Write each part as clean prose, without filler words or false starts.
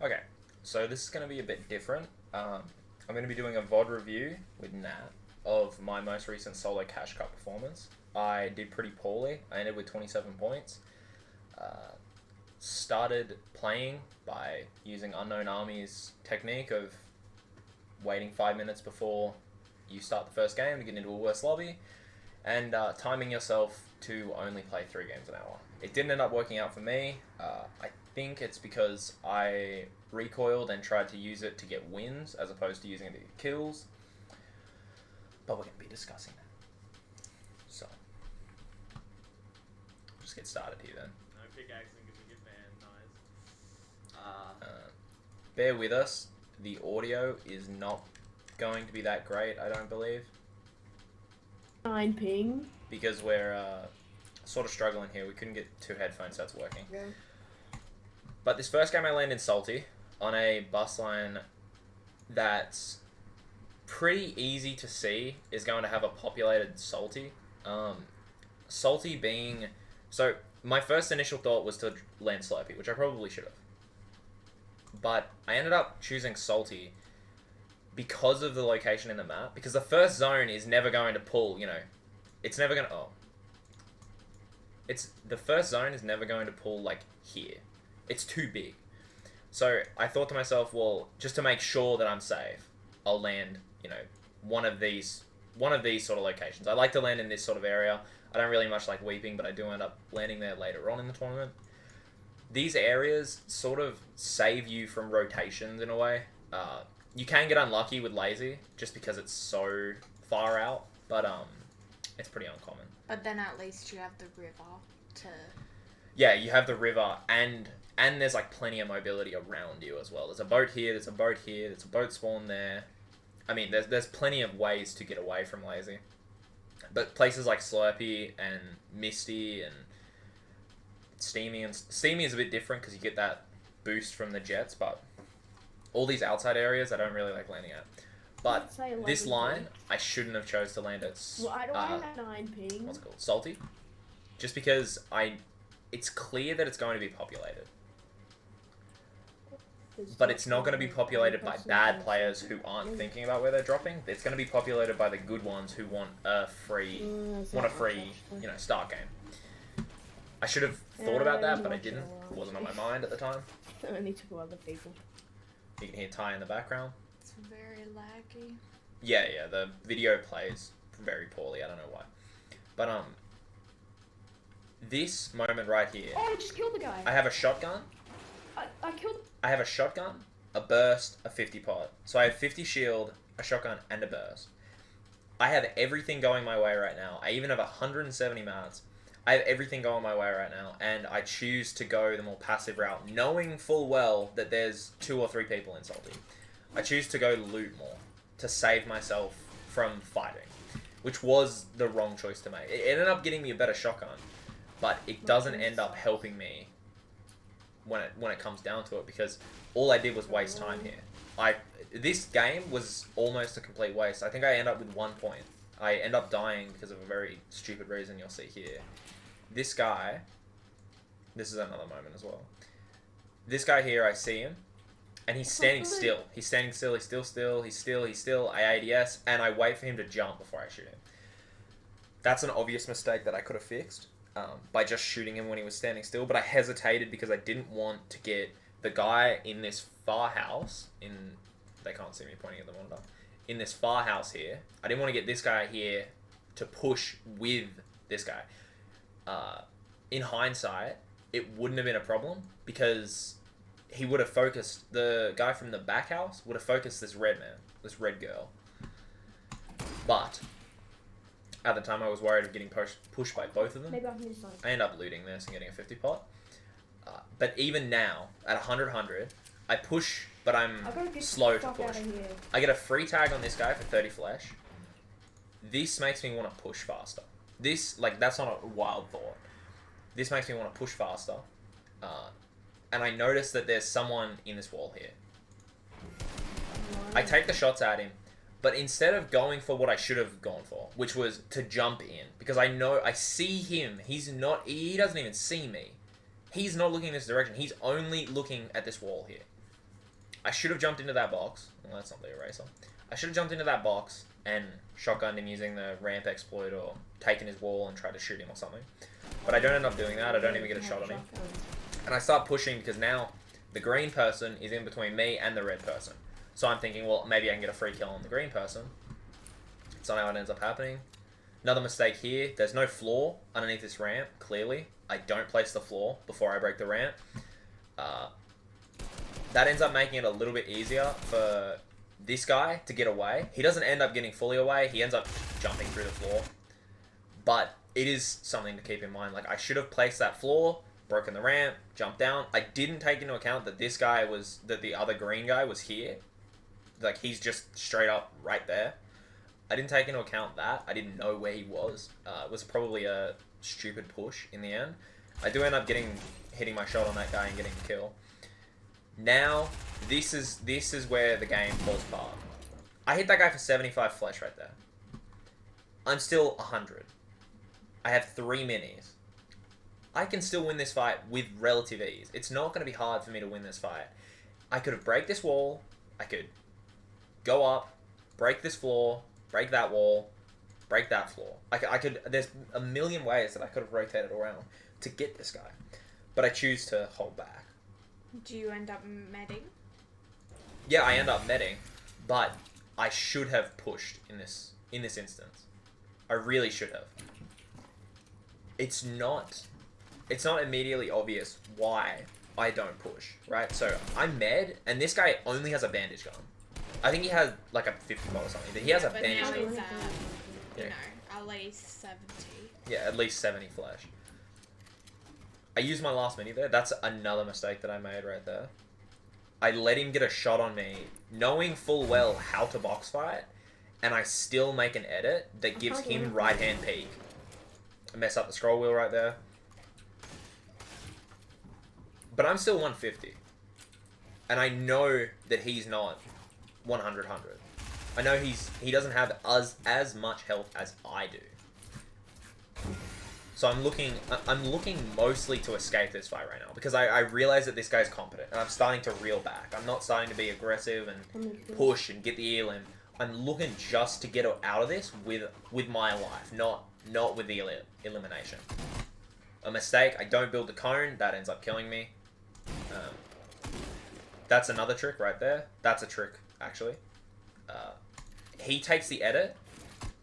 Okay, so this is going to be a bit different. I'm going to be doing a VOD review with Nat of my most recent solo Cash Cup performance. I did pretty poorly. I ended with 27 points. Started playing by using Unknown Army's technique of waiting 5 minutes before you start the first game to get into a worse lobby, and timing yourself to only play 3 games an hour. It didn't end up working out for me. I think it's because I recoiled and tried to use it to get wins as opposed to using it to get kills. But we're going to be discussing that. So, just get started here then. No pickaxing because we get banned. Nice. Bear with us. The audio is not going to be that great, I don't believe. 9 ping. Because we're sort of struggling here. We couldn't get 2 headphone sets working. Yeah. But this first game I landed Salty on a bus line that's pretty easy to see is going to have a populated Salty. Salty being... So, my first initial thought was to land Slurpee, which I probably should have. But I ended up choosing Salty because of the location in the map. Because the first zone is never going to pull, it's never going to... The first zone is never going to pull, like, here. It's too big. So I thought to myself, well, just to make sure that I'm safe, I'll land, one of these sort of locations. I like to land in this sort of area. I don't really much like Weeping, but I do end up landing there later on in the tournament. These areas sort of save you from rotations in a way. You can get unlucky with Lazy, just because it's so far out, but it's pretty uncommon. But then at least you have the river to... Yeah, you have the river, and there's like plenty of mobility around you as well. There's a boat here, there's a boat here, there's a boat spawn there. I mean, there's plenty of ways to get away from Lazy. But places like Slurpee and Misty and Steamy is a bit different because you get that boost from the jets, but all these outside areas I don't really like landing at. But this line, I shouldn't have chose to land at... Why do I have 9 ping? What's it called? Salty? Just because it's clear that it's going to be populated. But it's not going to be populated by bad players who aren't thinking about where they're dropping. It's going to be populated by the good ones who want a free, start game. I should have thought about that, but I didn't. It wasn't on my mind at the time. Only 2 other people. You can hear Ty in the background. It's very laggy. Yeah, the video plays very poorly. I don't know why. But, this moment right here, Oh, I just killed the guy. I have a shotgun. I killed... I have a shotgun, a burst, a 50 pot. So I have 50 shield, a shotgun, and a burst. I have everything going my way right now. I even have 170 mats. I have everything going my way right now, and I choose to go the more passive route, knowing full well that there's 2 or 3 people in Salty. I choose to go loot more, to save myself from fighting, which was the wrong choice to make. It ended up getting me a better shotgun, but it doesn't end up helping me when it comes down to it, because all I did was waste time here. This game was almost a complete waste. I think I end up with 1 point. I end up dying because of a very stupid reason you'll see here. This guy, this is another moment as well. This guy here, I see him, and he's standing still. He's standing still, he's still. I ADS, and I wait for him to jump before I shoot him. That's an obvious mistake that I could have fixed. By just shooting him when he was standing still, but I hesitated because I didn't want to get the guy in this far house, they can't see me pointing at the monitor, in this far house here. I didn't want to get this guy here to push with this guy. In hindsight, it wouldn't have been a problem because he would have focused, the guy from the back house would have focused this red girl. But at the time, I was worried of getting pushed by both of them. Maybe I can just like... I end up looting this and getting a 50 pot. But even now, at 100, I push, but I'm slow to push. I get a free tag on this guy for 30 flesh. This makes me want to push faster. That's not a wild thought. This makes me want to push faster. And I notice that there's someone in this wall here. I take the shots at him. But instead of going for what I should have gone for, which was to jump in, because I see him, he doesn't even see me. He's not looking in this direction, he's only looking at this wall here. I should have jumped into that box. Well, that's not the eraser. I should have jumped into that box and shotgunned him using the ramp exploit or taken his wall and tried to shoot him or something. But I don't end up doing that. I don't even get a shot on him. And I start pushing because now the green person is in between me and the red person. So I'm thinking, well, maybe I can get a free kill on the green person. That's not how it ends up happening. Another mistake here. There's no floor underneath this ramp, clearly. I don't place the floor before I break the ramp. That ends up making it a little bit easier for this guy to get away. He doesn't end up getting fully away. He ends up jumping through the floor. But it is something to keep in mind. Like, I should have placed that floor, broken the ramp, jumped down. I didn't take into account that this guy was, that the other green guy was here. Like, he's just straight up right there. I didn't take into account that. I didn't know where he was. It was probably a stupid push in the end. I do end up hitting my shot on that guy and getting a kill. Now, this is where the game falls apart. I hit that guy for 75 flesh right there. I'm still 100. I have 3 minis. I can still win this fight with relative ease. It's not going to be hard for me to win this fight. I could have break this wall. I could go up, break this floor, break that wall, break that floor. I could. There's a million ways that I could have rotated around to get this guy. But I choose to hold back. Do you end up medding? Yeah, I end up medding, but I should have pushed in this instance. I really should have. It's not immediately obvious why I don't push, right? So I'm med, and this guy only has a bandage gun. I think he has like a 50 ball or something, but he has a But bandage now gun. he's at, you Yeah. know, at least 70. Yeah, at least 70 flesh. I used my last mini there. That's another mistake that I made right there. I let him get a shot on me, knowing full well how to box fight, and I still make an edit that gives him right-hand peek. I mess up the scroll wheel right there. But I'm still 150. And I know that he's not 100. I know he doesn't have as much health as I do. So I'm looking mostly to escape this fight right now because I realize that this guy's competent and I'm starting to reel back. I'm not starting to be aggressive and push and get the elim. I'm looking just to get out of this with my life, not with the elimination. A mistake, I don't build the cone, that ends up killing me. That's another trick right there. That's a trick, actually. He takes the edit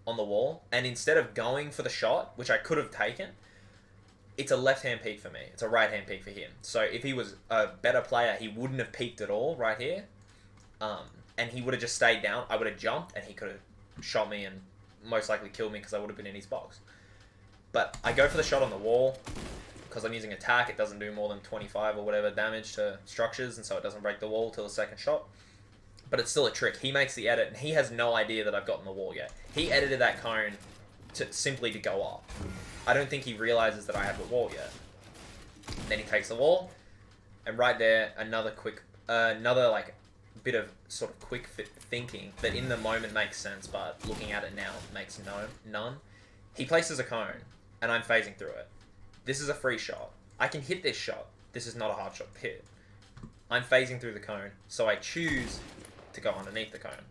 on the wall, and instead of going for the shot, which I could have taken, it's a left-hand peek for me. It's a right-hand peek for him. So if he was a better player, he wouldn't have peeked at all right here. And he would have just stayed down. I would have jumped, and he could have shot me and most likely killed me because I would have been in his box. But I go for the shot on the wall because I'm using attack. It doesn't do more than 25 or whatever damage to structures, and so it doesn't break the wall till the second shot. But it's still a trick. He makes the edit, and he has no idea that I've gotten the wall yet. He edited that cone simply to go up. I don't think he realizes that I have the wall yet. Then he takes the wall, and right there, another like bit of sort of quick thinking that in the moment makes sense, but looking at it now makes none. He places a cone, and I'm phasing through it. This is a free shot. I can hit this shot. This is not a hard shot to hit. I'm phasing through the cone, so I choose to go underneath the cone.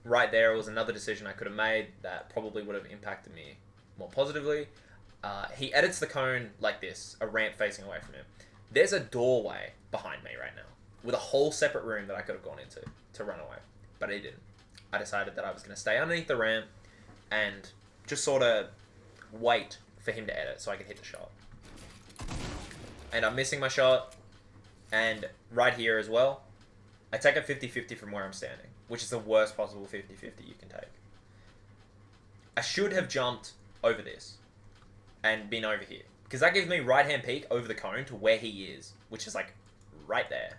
Right there was another decision I could have made that probably would have impacted me more positively. He edits the cone like this, a ramp facing away from him. There's a doorway behind me right now with a whole separate room that I could have gone into to run away, but I didn't. I decided that I was going to stay underneath the ramp and just sort of wait for him to edit so I could hit the shot. And I'm missing my shot, and right here as well, I take a 50-50 from where I'm standing, which is the worst possible 50-50 you can take. I should have jumped over this and been over here, because that gives me right-hand peek over the cone to where he is, which is like right there.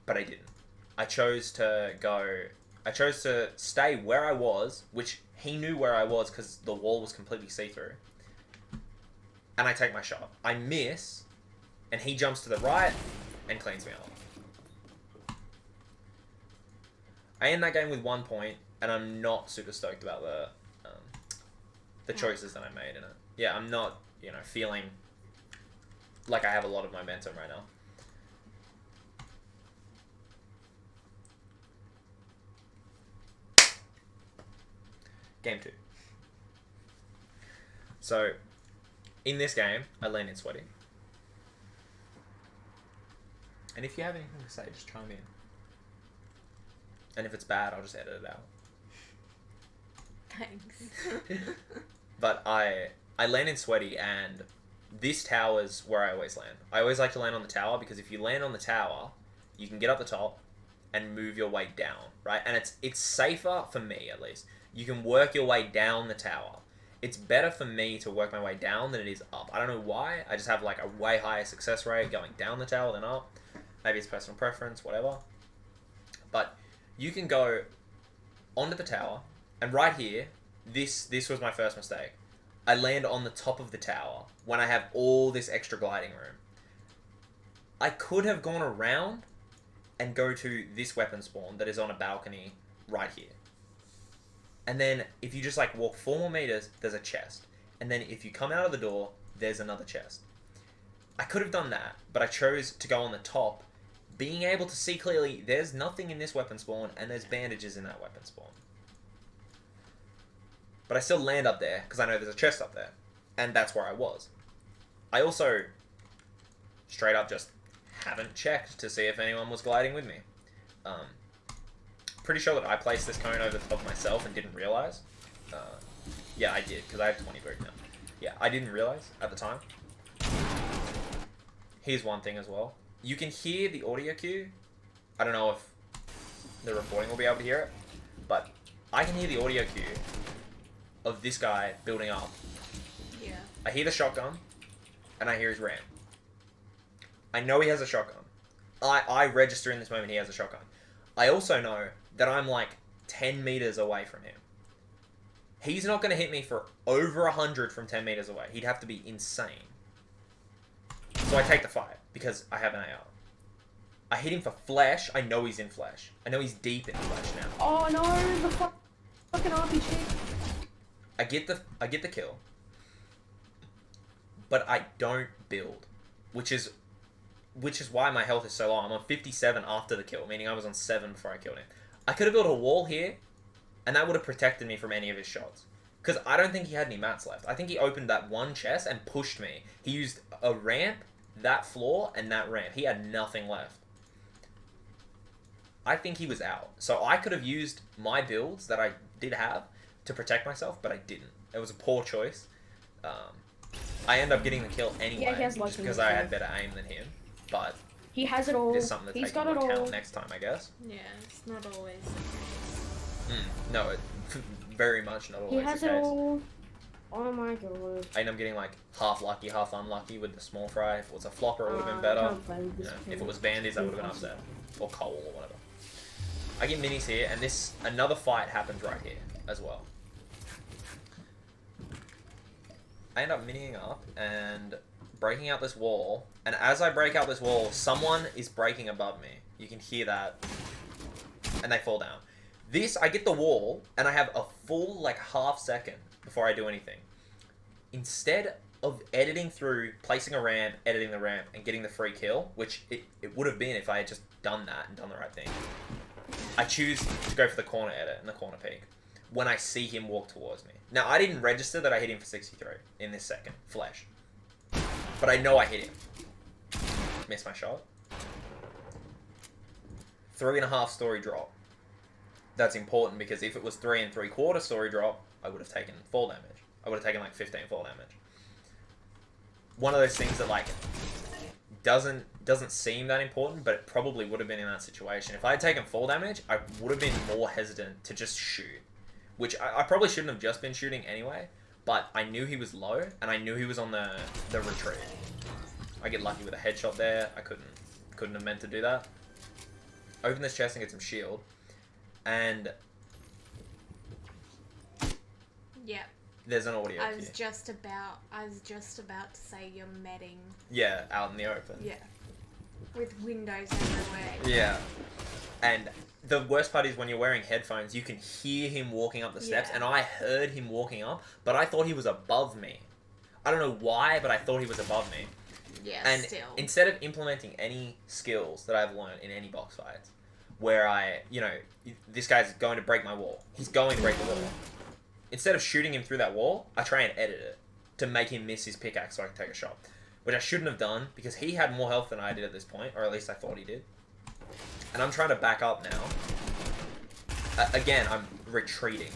But I didn't. I chose to stay where I was, which he knew where I was because the wall was completely see-through. And I take my shot. I miss, and he jumps to the right and cleans me up. I end that game with 1 point, and I'm not super stoked about the choices that I made in it. Yeah, I'm not, feeling like I have a lot of momentum right now. Game 2. So, in this game, I land in sweaty. And if you have anything to say, just chime in. And if it's bad, I'll just edit it out. Thanks. But I land in sweaty, and this tower's where I always land. I always like to land on the tower, because if you land on the tower, you can get up the top and move your way down, right? And it's safer for me, at least. You can work your way down the tower. It's better for me to work my way down than it is up. I don't know why. I just have like a way higher success rate going down the tower than up. Maybe it's personal preference, whatever. But you can go onto the tower, and right here, this was my first mistake. I land on the top of the tower when I have all this extra gliding room. I could have gone around and go to this weapon spawn that is on a balcony right here. And then if you just like walk 4 more meters, there's a chest. And then if you come out of the door, there's another chest. I could have done that, but I chose to go on the top, being able to see clearly there's nothing in this weapon spawn and there's bandages in that weapon spawn. But I still land up there because I know there's a chest up there. And that's where I was. I also straight up just haven't checked to see if anyone was gliding with me. Pretty sure that I placed this cone over the top of myself and didn't realize. Yeah, I did, because I have 20 brick now. Yeah, I didn't realize at the time. Here's one thing as well. You can hear the audio cue. I don't know if the recording will be able to hear it, but I can hear the audio cue of this guy building up. Yeah. I hear the shotgun, and I hear his ramp. I know he has a shotgun. I register in this moment he has a shotgun. I also know that I'm like 10 meters away from him. He's not going to hit me for over 100 from 10 meters away. He'd have to be insane. So I take the fight, because I have an AR. I hit him for flesh. I know he's in flesh. I know he's deep in flesh now. Oh no, the fucking RPG. I get the kill. But I don't build. Which is why my health is so low. I'm on 57 after the kill, meaning I was on 7 before I killed him. I could have built a wall here, and that would have protected me from any of his shots. Because I don't think he had any mats left. I think he opened that one chest and pushed me. He used a ramp, that floor, and that ramp. He had nothing left. I think he was out. So I could have used my builds that I did have to protect myself, but I didn't. It was a poor choice. I end up getting the kill anyway, Yeah, he has just lucky because with I that. had better aim than him. But He has it all. it's something to He's take got into it all. account next time, I guess. Yeah, it's not always the case. No, it very much not He always has the it case. all. Oh my god. I end up getting like half lucky, half unlucky with the small fry. If it was a flopper, it would have been I better. can't play with You this know, kid. if it was bandies, I would have been upset. Or coal or whatever. I get minis here, and another fight happens right here as well. I end up miniing up and breaking out this wall, and as I break out this wall, someone is breaking above me. You can hear that, and they fall down. I get the wall, and I have a full, like, half second before I do anything. Instead of editing through, placing a ramp, editing the ramp, and getting the free kill, which it would have been if I had just done that and done the right thing, I choose to go for the corner edit and the corner peek when I see him walk towards me. Now, I didn't register that I hit him for 63 in this second, flesh. But I know I hit him. Missed my shot. 3.5 story drop. That's important because if it was 3 3/4 story drop, I would have taken fall damage. I would have taken like 15 fall damage. One of those things that like doesn't seem that important, but it probably would have been in that situation. If I had taken fall damage, I would have been more hesitant to just shoot. Which I probably shouldn't have just been shooting anyway, but I knew he was low, and I knew he was on the retreat. I get lucky with a headshot there. I couldn't have meant to do that. Open this chest and get some shield. And Yeah. there's an audio I cue. was just about to say you're medding. Yeah, out in the open. Yeah. With windows everywhere. Yeah. And the worst part is when you're wearing headphones, you can hear him walking up the steps, Yeah. and I heard him walking up, but I thought he was above me. I don't know why, but I thought he was above me. Yeah, And still. instead of implementing any skills that I've learned in any box fights, where this guy's going to break my wall. He's going to break the wall. instead of shooting him through that wall, I try and edit it to make him miss his pickaxe so I can take a shot. Which I shouldn't have done because he had more health than I did at this point, or at least I thought he did. And I'm trying to back up now. Again, I'm retreating.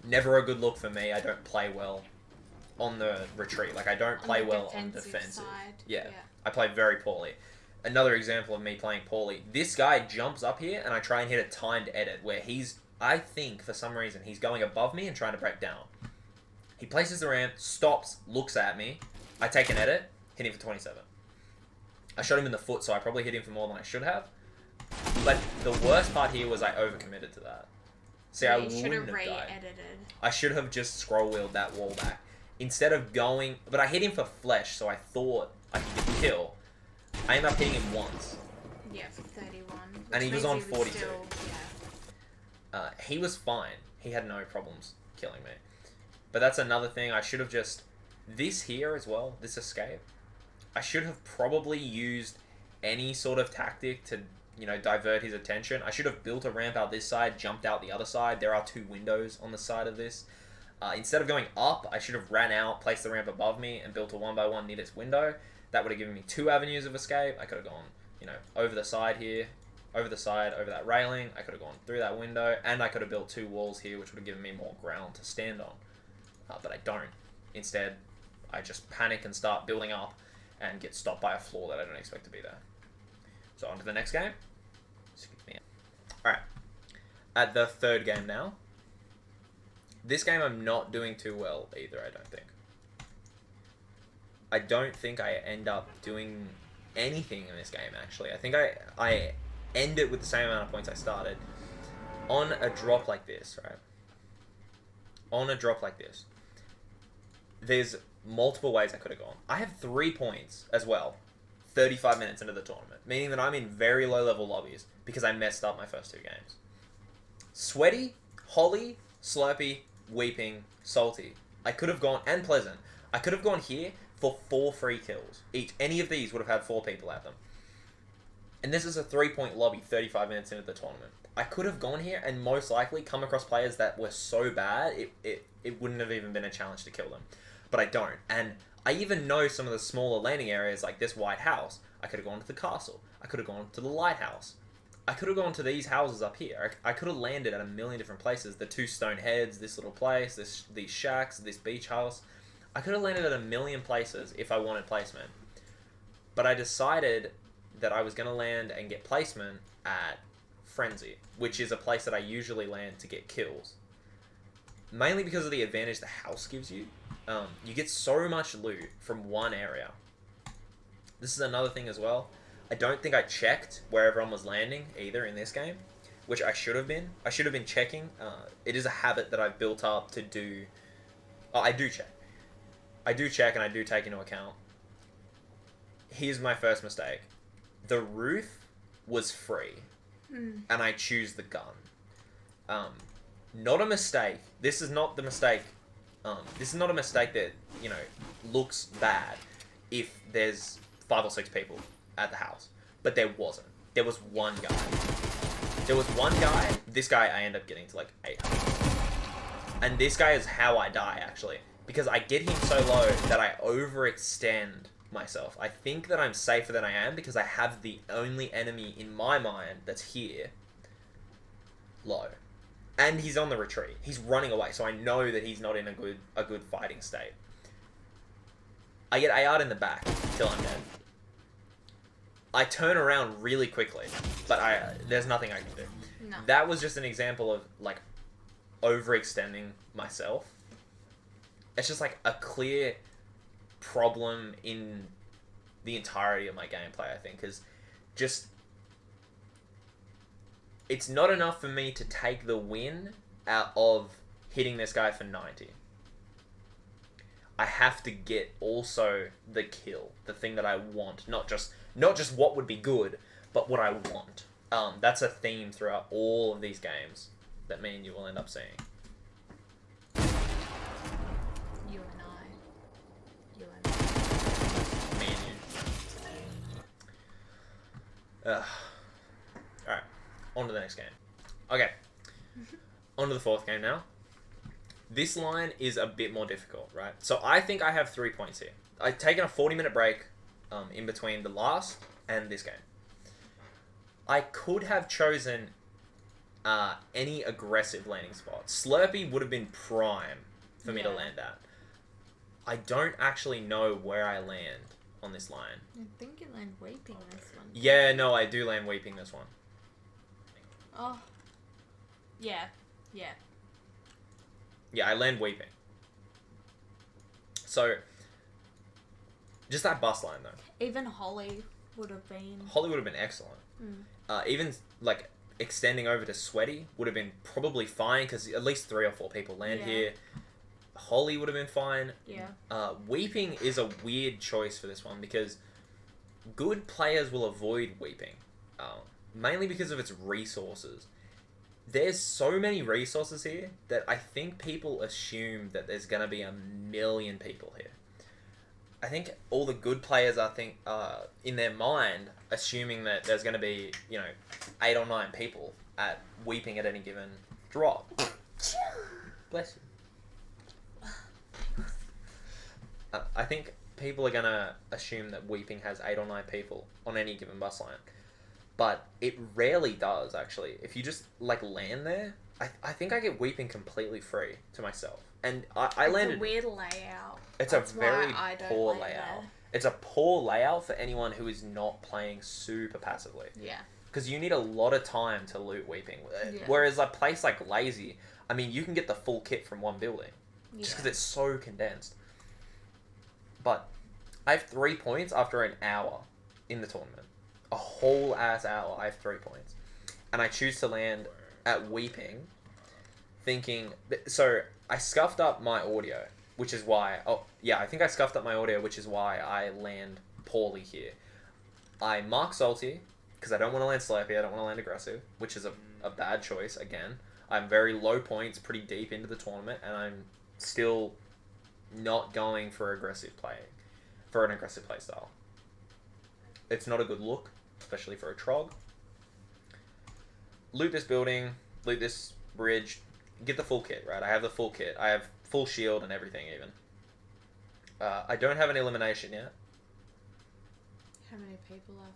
Never a good look for me. I don't play well on the retreat. Like, I don't play well on defensive. Side. Yeah, I play very poorly. Another example of me playing poorly. This guy jumps up here and I try and hit a timed edit where I think for some reason he's going above me and trying to break down. He places the ramp, stops, looks at me. I take an edit, hit him for 27. I shot him in the foot, so I probably hit him for more than I should have. But the worst part here was I overcommitted to that. See, I wouldn't have died. Edited. I should have just scroll wheeled that wall back. Instead of going... But I hit him for flesh, so I thought I could get the kill. I ended up hitting him once. Yeah, for 31. And he was on 42. Still, yeah. He was fine. He had no problems killing me. But that's another thing. I should have just... This here as well, this escape, I should have probably used any sort of tactic to, divert his attention. I should have built a ramp out this side, jumped out the other side. There are 2 windows on the side of this. Instead of going up, I should have ran out, placed the ramp above me, and built a 1x1 near this window. That would have given me 2 avenues of escape. I could have gone, over the side here, over the side, over that railing. I could have gone through that window, and I could have built 2 walls here, which would have given me more ground to stand on. But I don't. Instead, I just panic and start building up and get stopped by a floor that I don't expect to be there. So on to the next game. Alright. At the 3rd game now. This game I'm not doing too well either, I don't think. I don't think I end up doing anything in this game, actually. I think I end it with the same amount of points I started. On a drop like this, right? On a drop like this. There's multiple ways I could have gone. I have 3 points as well, 35 minutes into the tournament, meaning that I'm in very low level lobbies because I messed up my first 2 games. Sweaty, Holly, Slurpy, Weeping, Salty. I could have gone, and Pleasant. I could have gone here for 4 free kills each. Any of these would have had 4 people at them. And this is a 3-point lobby 35 minutes into the tournament. I could have gone here and most likely come across players that were so bad, it wouldn't have even been a challenge to kill them. But I don't. And I even know some of the smaller landing areas like this white house. I could have gone to the castle. I could have gone to the lighthouse. I could have gone to these houses up here. I could have landed at a million different places. The 2 stone heads, this little place, these shacks, this beach house. I could have landed at a million places if I wanted placement. But I decided that I was going to land and get placement at Frenzy, which is a place that I usually land to get kills. Mainly because of the advantage the house gives you. You get so much loot from one area. This is another thing as well. I don't think I checked where everyone was landing either in this game, which I should have been. I should have been checking. It is a habit that I've built up to do. Oh, I do check. I do check and I do take into account. Here's my first mistake. The roof was free, and I choose the gun. Not a mistake. This is not the mistake. This is not a mistake that, looks bad if there's 5 or 6 people at the house. But there wasn't. There was one guy. This guy I end up getting to like 800. And this guy is how I die, actually. Because I get him so low that I overextend myself. I think that I'm safer than I am because I have the only enemy in my mind that's here low. And he's on the retreat. He's running away, so I know that he's not in a good fighting state. I get AR'd in the back till I'm dead. I turn around really quickly, but there's nothing I can do. No. That was just an example of like overextending myself. It's just like a clear problem in the entirety of my gameplay, I think, because just it's not enough for me to take the win out of hitting this guy for 90. I have to get also the kill, the thing that I want, not just what would be good, but what I want. That's a theme throughout all of these games that me and you will end up seeing. You and I. Me and you. Alright, on to the next game. Okay, on to the 4th game now. this line is a bit more difficult, right? So I think I have 3 points here. I've taken a 40-minute break in between the last and this game. I could have chosen any aggressive landing spot. Slurpee would have been prime for me to Yeah. land at. I don't actually know where I land on this line. I think you land Weeping this one. Yeah, no, I do land Weeping this one. Oh. Yeah. Yeah. Yeah, I land Weeping. So, just that bus line though. Even Holly would have been. Holly would have been excellent. Even like extending over to Sweaty would have been probably fine because at least 3 or 4 people land Yeah. here. Holly would have been fine. Yeah. Weeping is a weird choice for this one because good players will avoid Weeping, mainly because of its resources. There's so many resources here that I think people assume that there's gonna be a million people here. I think all the good players in their mind assuming that there's gonna be 8 or 9 people at Weeping at any given drop. Bless you. I think people are gonna assume that Weeping has 8 or 9 people on any given bus line, but it rarely does actually. If you just land there, I think I get Weeping completely free to myself, and I It's landed. a weird layout. It's That's a very why I don't poor land layout. there. It's a poor layout for anyone who is not playing super passively, Yeah. because you need a lot of time to loot Weeping. Yeah. Whereas a place like Lazy, I mean, you can get the full kit from one building just because Yeah. it's so condensed. But I have 3 points after an hour in the tournament. A whole ass hour, I have 3 points. And I choose to land at Weeping, thinking... So, I scuffed up my audio, which is why... Oh, yeah, I think I scuffed up my audio, which is why I land poorly here. I mark Salty, because I don't want to land Slurpee, I don't want to land aggressive, which is a bad choice, again. I'm very low points, pretty deep into the tournament, and I'm still not going for an aggressive play style. It's not a good look, especially for a Trog. Loot this building, loot this bridge, get the full kit, right? I have the full kit. I have full shield and everything even. I don't have an elimination yet. How many people are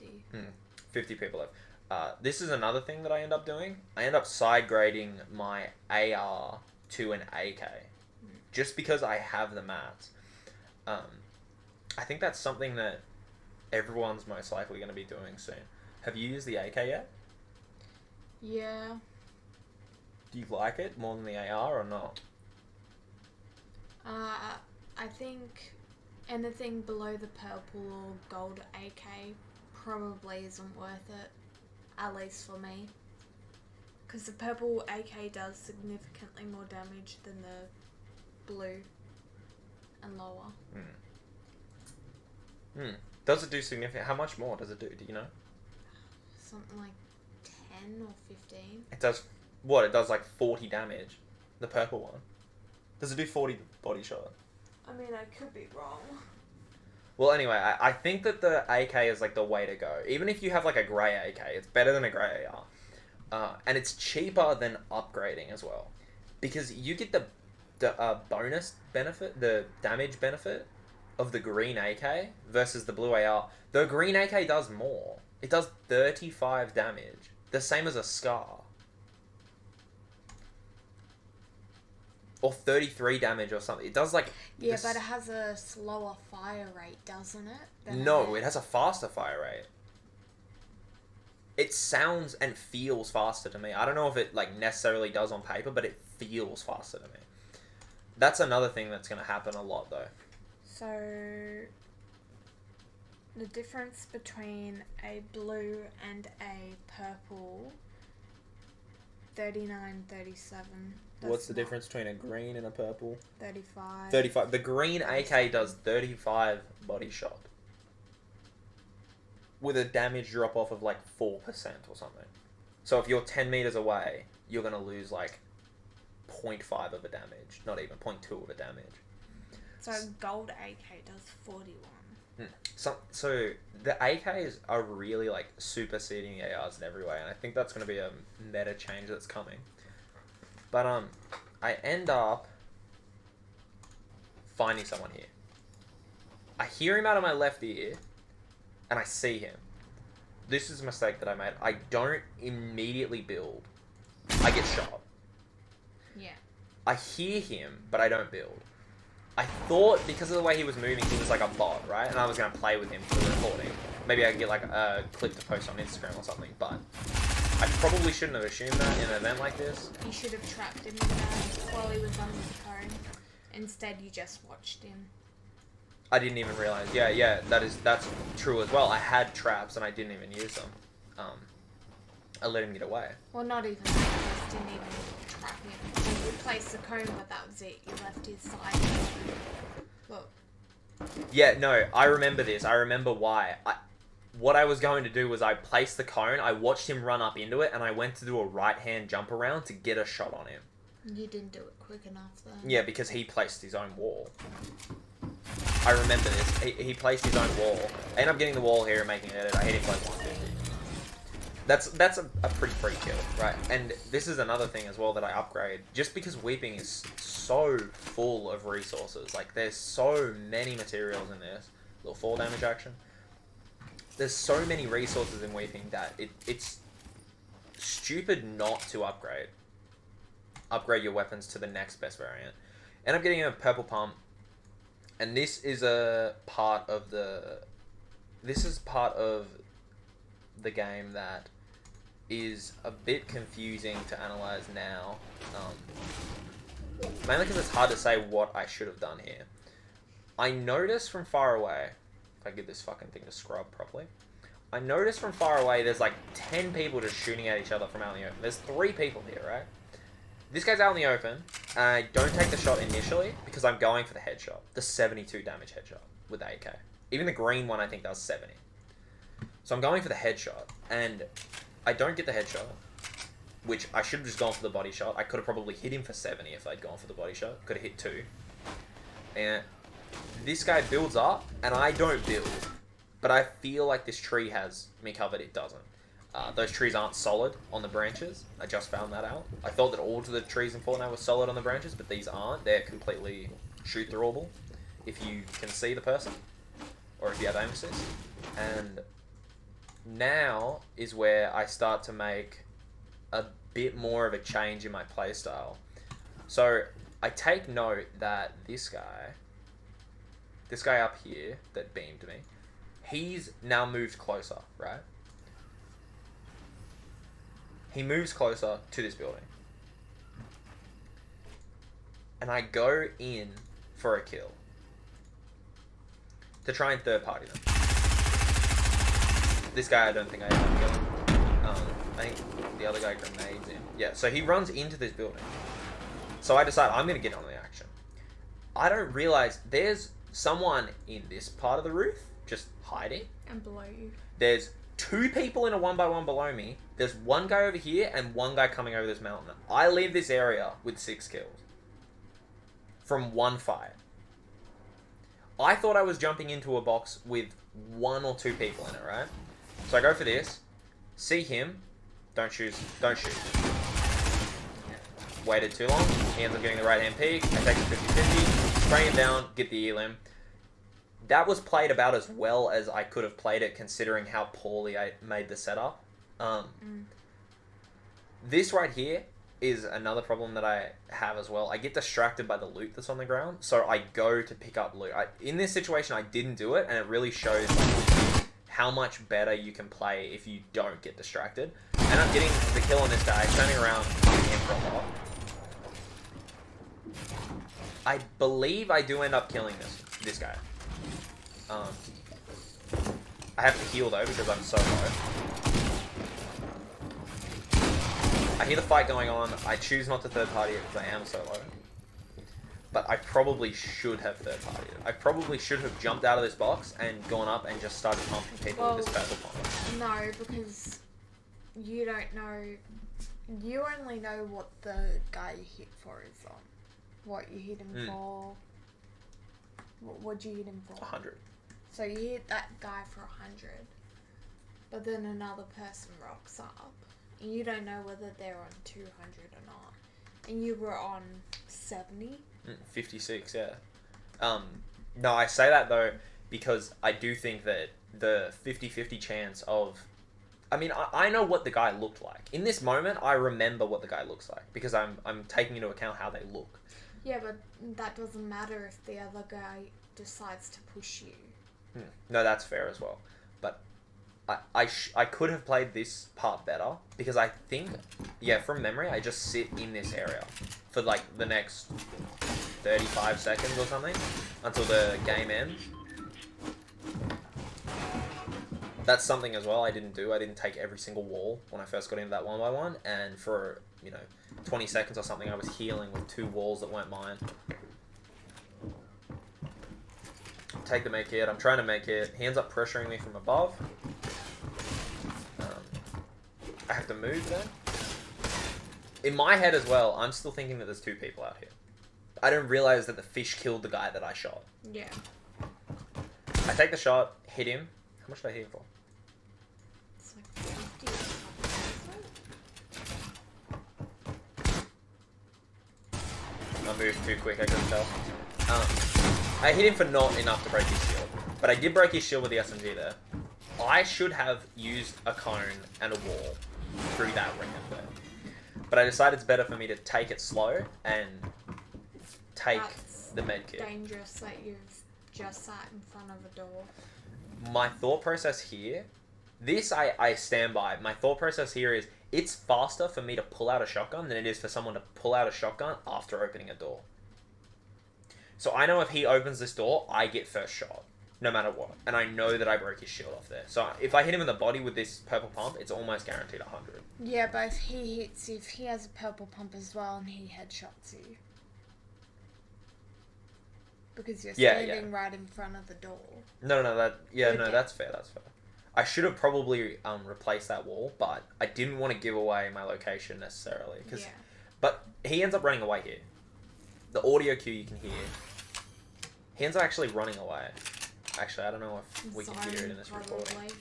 50? 50 people left. This is another thing that I end up doing. I end up side grading my AR to an AK. Just because I have the mats. I think that's something that everyone's most likely going to be doing soon. Have you used the AK yet? Yeah. Do you like it more than the AR or not? I think anything below the purple or gold AK probably isn't worth it. At least for me. Because the purple AK does significantly more damage than the blue and lower. Does it do significant? How much more does it do? Do you know? Something like 10 or 15. It does what? It does like 40 damage. The purple one. Does it do 40 body shot? I mean, I could be wrong. Well, anyway, I think that the AK is like the way to go. Even if you have like a grey AK, it's better than a grey AR. And it's cheaper than upgrading as well. Because you get the bonus benefit, the damage benefit of the green AK versus the blue AR. The green AK does more. It does 35 damage. The same as a Scar. Or 33 damage or something. It does like... Yeah, this- but it has a slower fire rate, doesn't it? than No, a- it has a faster fire rate. It sounds and feels faster to me. I don't know if it like necessarily does on paper, but it feels faster to me. That's another thing that's going to happen a lot though. So, the difference between a blue and a purple, 39, 37. What's the difference between a green and a purple? 35. 35. The green AK does 35 body shot. With a damage drop off of like 4% or something. So if you're 10 meters away, you're going to lose like 0.5 of a damage. Not even 0.2 of a damage. So, gold AK does 41. So the AKs are really like superseding the ARs in every way, and I think that's going to be a meta change that's coming. But I end up finding someone here. I hear him out of my left ear, and I see him. This is a mistake that I made. I don't immediately build. I get shot. Yeah. I hear him, but I don't build. I thought because of the way he was moving, he was like a bot, right? And I was going to play with him for the recording. Maybe I could get like a clip to post on Instagram or something, but I probably shouldn't have assumed that in an event like this. You should have trapped him in there while he was under the cone. Instead, you just watched him. I didn't even realize. Yeah, that's true as well. I had traps and I didn't even use them. I let him get away. Well, not even that. You just didn't even trap him. You placed the cone, but that was it. You left his side open. Look. Yeah, no, I remember this. I remember why. What I was going to do was I placed the cone, I watched him run up into it, and I went to do a right-hand jump around to get a shot on him. You didn't do it quick enough, then. Yeah, because he placed his own wall. I remember this. He placed his own wall. I ended up getting the wall here and making an edit. I hit him for like 150. That's a pretty free kill, right? And this is another thing as well that I upgrade. Just because Weeping is so full of resources. Like, there's so many materials in this. Little fall damage action. There's so many resources in Weeping that it's stupid not to upgrade. Upgrade your weapons to the next best variant. End up getting a purple pump. And this is a part of the... This is part of the game that is a bit confusing to analyze now. Mainly because it's hard to say what I should have done here. I noticed from far away... If I get this fucking thing to scrub properly. I noticed from far away there's like 10 people just shooting at each other from out in the open. There's 3 people here, right? This guy's out in the open. I don't take the shot initially because I'm going for the headshot. The 72 damage headshot with the AK. Even the green one I think does 70. So I'm going for the headshot. And I don't get the headshot. Which I should have just gone for the body shot. I could have probably hit him for 70 if I'd gone for the body shot. Could have hit 2. And this guy builds up, and I don't build. But I feel like this tree has me covered. It doesn't. Those trees aren't solid on the branches. I just found that out. I thought that all of the trees in Fortnite were solid on the branches, but these aren't. They're completely shoot-throwable if you can see the person, or if you have aim assist. And now is where I start to make a bit more of a change in my playstyle. So I take note that this guy up here that beamed me, he's now moved closer, right? He moves closer to this building. And I go in for a kill. To try and third party them. This guy I don't think I end up killing. I think the other guy grenades him. Yeah, so he runs into this building. So I decide I'm going to get on the action. I don't realize there's someone in this part of the roof just hiding. And below you. There's 2 people in a 1x1 below me. There's 1 guy over here and 1 guy coming over this mountain. I leave this area with 6 kills. From 1 fire. I thought I was jumping into a box with 1 or 2 people in it, right? So I go for this. See him. Don't shoot. Waited too long. He ends up getting the right hand peek. I take the 50-50. Spray him down. Get the elim. That was played about as well as I could have played it, considering how poorly I made the setup. This right here is another problem that I have as well. I get distracted by the loot that's on the ground, so I go to pick up loot. In this situation, I didn't do it, and it really shows like, how much better you can play if you don't get distracted. And I'm getting the kill on this guy, turning around, coming in for a lot. I believe I do end up killing this guy. I have to heal though because I'm so low. I hear the fight going on. I choose not to third party it because I am so low. But I probably should have third partied it. I probably should have jumped out of this box and gone up and just started pumping people with this purple pump. No, because you don't know. You only know what the guy you hit for is on. What you hit him for. What'd you hit him for? 100. So you hit that guy for 100. But then another person rocks up. And you don't know whether they're on 200 or not. And you were on 70? 56, yeah. No, I say that though because I do think that the 50-50 chance of... I mean, I know what the guy looked like. In this moment, I remember what the guy looks like because I'm taking into account how they look. Yeah, but that doesn't matter if the other guy decides to push you. No, that's fair as well. But I could have played this part better because I think, yeah, from memory, I just sit in this area for like the next 35 seconds or something until the game ends. That's something as well I didn't do. I didn't take every single wall when I first got into that 1x1, and for, 20 seconds or something, I was healing with 2 walls that weren't mine. Take the make hit. I'm trying to make it. He ends up pressuring me from above. I have to move then. In my head as well, I'm still thinking that there's 2 people out here. I didn't realize that the fish killed the guy that I shot. Yeah. I take the shot, hit him. How much did I hit him for? It's like 50. I moved too quick, I couldn't tell. I hit him for not enough to break his shield. But I did break his shield with the SMG there. I should have used a cone and a wall through that ramp there. But I decided it's better for me to take it slow and take That's the med kit. dangerous that you've just sat in front of a door. My thought process here, this I stand by. My thought process here is it's faster for me to pull out a shotgun than it is for someone to pull out a shotgun after opening a door. So I know if he opens this door, I get first shot, no matter what. And I know that I broke his shield off there. So if I hit him in the body with this purple pump, it's almost guaranteed 100. Yeah, but if he hits you, if he has a purple pump as well and he headshots you. Because you're Yeah, standing right in front of the door. No, Okay. that's fair, that's fair. I should have probably replaced that wall, but I didn't want to give away my location necessarily. Yeah. But he ends up running away here. The audio cue you can hear. He ends up actually running away. Actually, I don't know if we can hear it in this recording.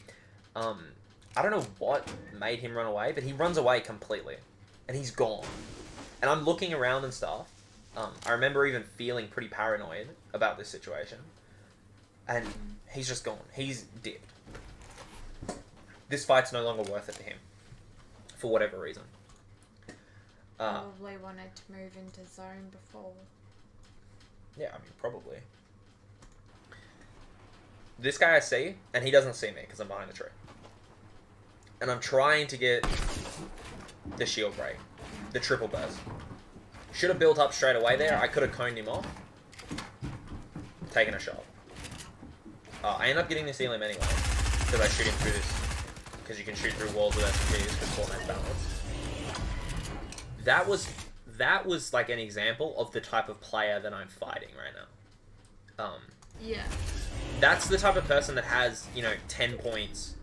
I don't know what made him run away, but he runs away completely. And he's gone. And I'm looking around and stuff. I remember even feeling pretty paranoid about this situation. And he's just gone. He's dipped. This fight's no longer worth it to him. For whatever reason. Probably wanted to move into zone before. Yeah, I mean, probably. This guy I see, and he doesn't see me because I'm behind the tree. And I'm trying to get the shield break. The triple burst. Should have built up straight away there. I could have coned him off. Taken a shot. I end up getting this elim anyway. Because I shoot him through this. Because you can shoot through walls with SMGs with format balance. That was like an example of the type of player that I'm fighting right now. Yeah. That's the type of person that has, 10 points,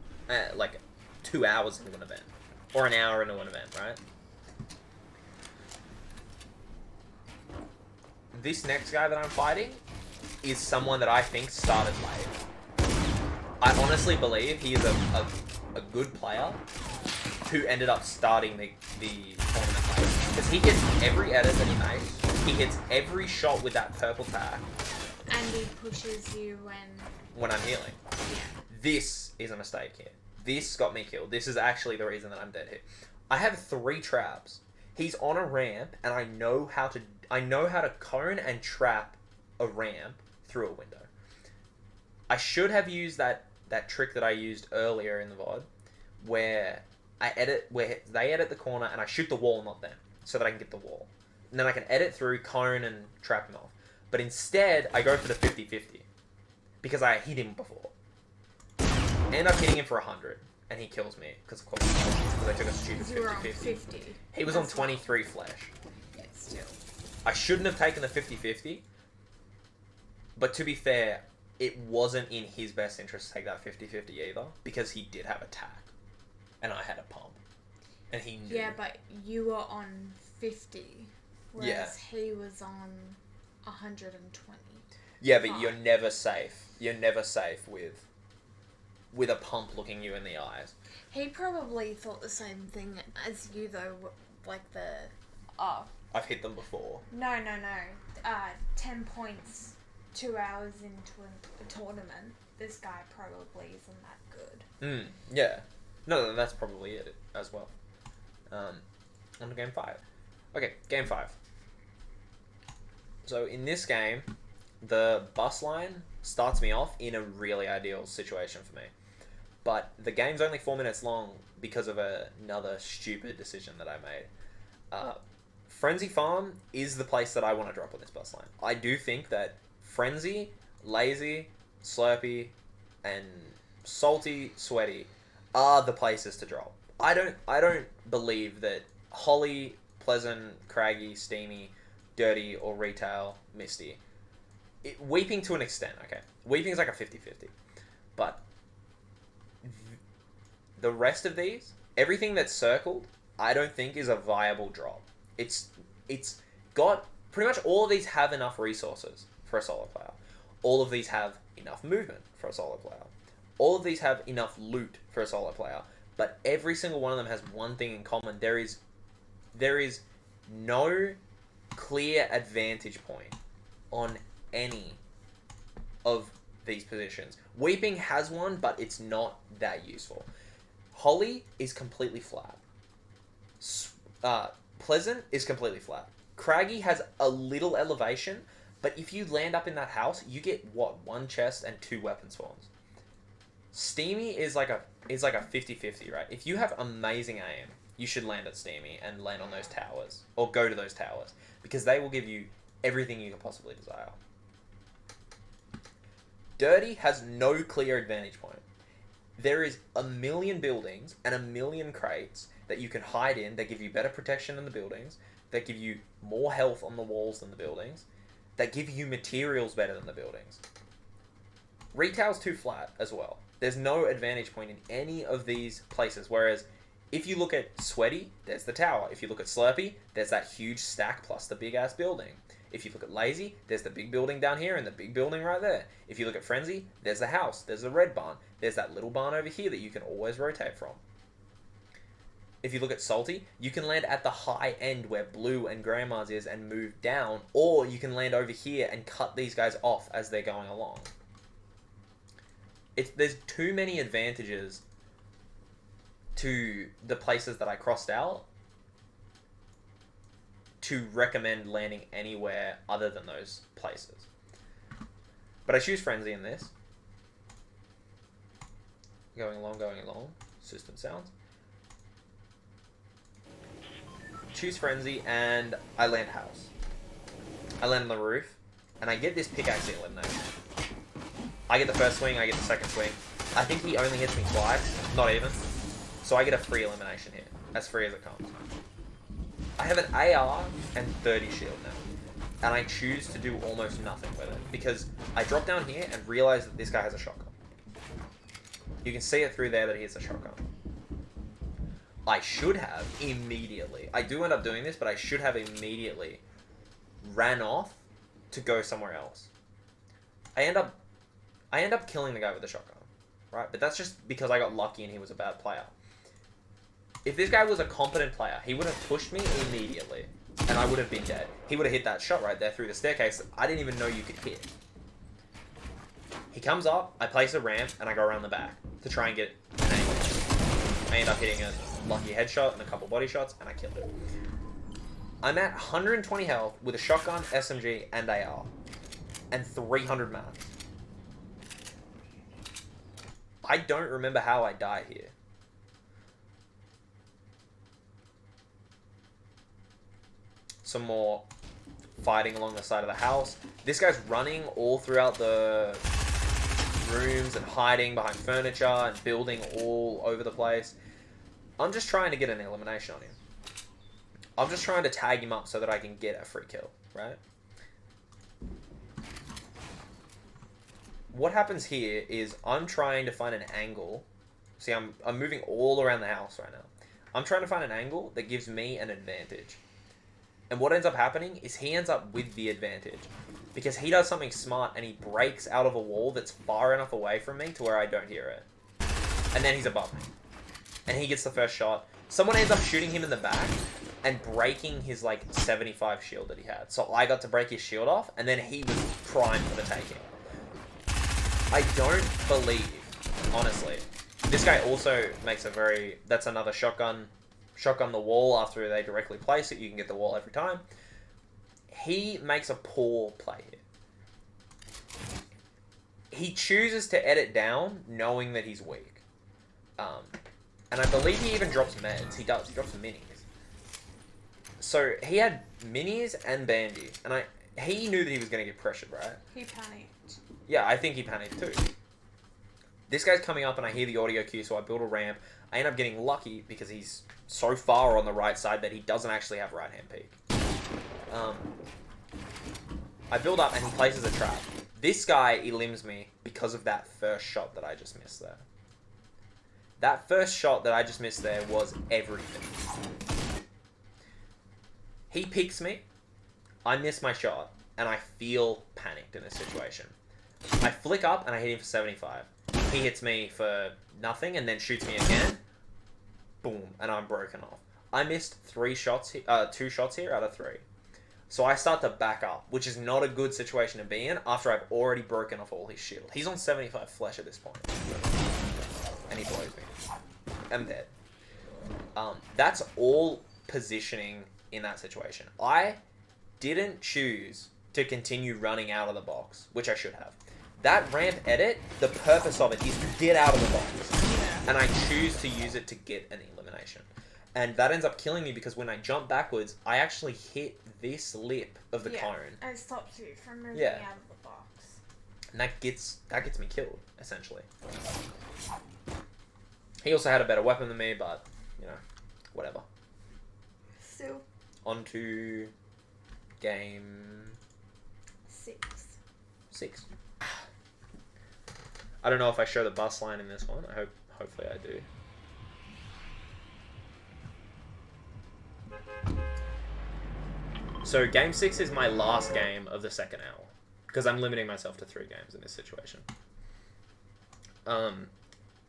like 2 hours into an event. Or an hour into an event, right? This next guy that I'm fighting is someone that I think started late. I honestly believe he is a good player who ended up starting the tournament late. Because he hits every edit that he makes. He hits every shot with that purple tag. And he pushes you When I'm healing. Yeah. This is a mistake here. This got me killed. This is actually the reason that I'm dead here. I have 3 traps. He's on a ramp, and I know how to cone and trap a ramp through a window. I should have used that trick that I used earlier in the VOD, where they edit the corner and I shoot the wall, not them, so that I can get the wall. And then I can edit through, cone, and trap him off. But instead, I go for the 50-50. Because I hit him before. I end up hitting him for 100. And he kills me. Because of course, because I took a stupid 50-50. 50. He was on 23 flesh. Yeah, still. I shouldn't have taken the 50-50. But to be fair, it wasn't in his best interest to take that 50-50 either. Because he did have a tack. And I had a pump. And he knew. Yeah, but you were on 50. Whereas he was on 120. Yeah, but you're never safe. You're never safe with a pump looking you in the eyes. He probably thought the same thing as you though, like I've hit them before. No. 10 points 2 hours into a tournament. This guy probably isn't that good. Yeah. No, that's probably it as well. On to game 5. Okay, game 5. So in this game, the bus line starts me off in a really ideal situation for me. But the game's only 4 minutes long because of another stupid decision that I made. Frenzy Farm is the place that I want to drop on this bus line. I do think that Frenzy, Lazy, Slurpy, and Salty, Sweaty are the places to drop. I don't believe that Holly, Pleasant, Craggy, Steamy, Dirty, or Retail, Misty. Weeping to an extent, okay. Weeping is like a 50-50. But the rest of these, everything that's circled, I don't think is a viable drop. It's got... Pretty much all of these have enough resources for a solo player. All of these have enough movement for a solo player. All of these have enough loot for a solo player. But every single one of them has one thing in common. There is no clear advantage point on any of these positions. Weeping has one, but it's not that useful. Holly is completely flat. Pleasant is completely flat. Craggy has a little elevation, but if you land up in that house, you get, what, 1 chest and 2 weapon spawns. Steamy is like a 50-50, right? If you have amazing aim, you should land at Steamy and land on those towers. Or go to those towers. Because they will give you everything you can possibly desire. Dirty has no clear advantage point. There is a million buildings and a million crates that you can hide in that give you better protection than the buildings, that give you more health on the walls than the buildings, that give you materials better than the buildings. Retail's too flat as well. There's no advantage point in any of these places, whereas if you look at Sweaty, there's the tower. If you look at Slurpy, there's that huge stack plus the big-ass building. If you look at Lazy, there's the big building down here and the big building right there. If you look at Frenzy, there's the house. There's the red barn. There's that little barn over here that you can always rotate from. If you look at Salty, you can land at the high end where Blue and Grandma's is and move down, or you can land over here and cut these guys off as they're going along. There's too many advantages to the places that I crossed out to recommend landing anywhere other than those places. But I choose Frenzy in this. Going along. System sounds. Choose Frenzy, and I land house. I land on the roof, and I get this pickaxe elimination. I get the first swing, I get the second swing. I think he only hits me twice, not even. So I get a free elimination here, as free as it comes. I have an AR and 30 shield now, and I choose to do almost nothing with it, because I drop down here and realize that this guy has a shotgun. You can see it through there that he has a shotgun. I should have immediately, I do end up doing this, but I should have immediately ran off to go somewhere else. I end up killing the guy with the shotgun, right? But that's just because I got lucky and he was a bad player. If this guy was a competent player, he would have pushed me immediately, and I would have been dead. He would have hit that shot right there through the staircase that I didn't even know you could hit. He comes up, I place a ramp, and I go around the back to try and get an angle. I end up hitting a lucky headshot and a couple body shots, and I killed him. I'm at 120 health with a shotgun, SMG, and AR, and 300 mats. I don't remember how I died here. Some more fighting along the side of the house. This guy's running all throughout the rooms and hiding behind furniture and building all over the place. I'm just trying to get an elimination on him. I'm just trying to tag him up so that I can get a free kill, right? What happens here is I'm trying to find an angle. See, I'm moving all around the house right now. I'm trying to find an angle that gives me an advantage. And what ends up happening is he ends up with the advantage. Because he does something smart and he breaks out of a wall that's far enough away from me to where I don't hear it. And then he's above me. And he gets the first shot. Someone ends up shooting him in the back. and breaking his like 75 shield that he had. So I got to break his shield off, and then he was primed for the taking. I don't believe, honestly. This guy also makes a very... That's another shotgun the wall after they directly place it. You can get the wall every time. He makes a poor play here. He chooses to edit down knowing that he's weak. And I believe he even drops meds. He does. He drops minis. So he had minis and bandies. And he knew that he was going to get pressured, right? He panicked. Yeah, I think he panicked too. This guy's coming up and I hear the audio cue, so I build a ramp. I end up getting lucky because he's so far on the right side that he doesn't actually have right-hand peek. I build up and he places a trap. This guy elims me because of that first shot that I just missed there. That first shot that I just missed there was everything. He picks me, I miss my shot, and I feel panicked in this situation. I flick up and I hit him for 75. He hits me for nothing and then shoots me again. Boom, and I'm broken off. I missed 2 shots here out of 3. So I start to back up, which is not a good situation to be in after I've already broken off all his shield. He's on 75 flesh at this point. And he blows me. I'm dead. That's all positioning in that situation. I didn't choose to continue running out of the box, which I should have. That ramp edit, the purpose of it is to get out of the box. Yeah. And I choose to use it to get an elimination. And that ends up killing me because when I jump backwards, I actually hit this lip of the cone. I stopped you from moving Yeah. out of the box. And that gets me killed, essentially. He also had a better weapon than me, but, you know, whatever. Still. On to game 6. I don't know if I show the bus line in this one. Hopefully I do. So game 6 is my last game of the second hour because I'm limiting myself to 3 games in this situation.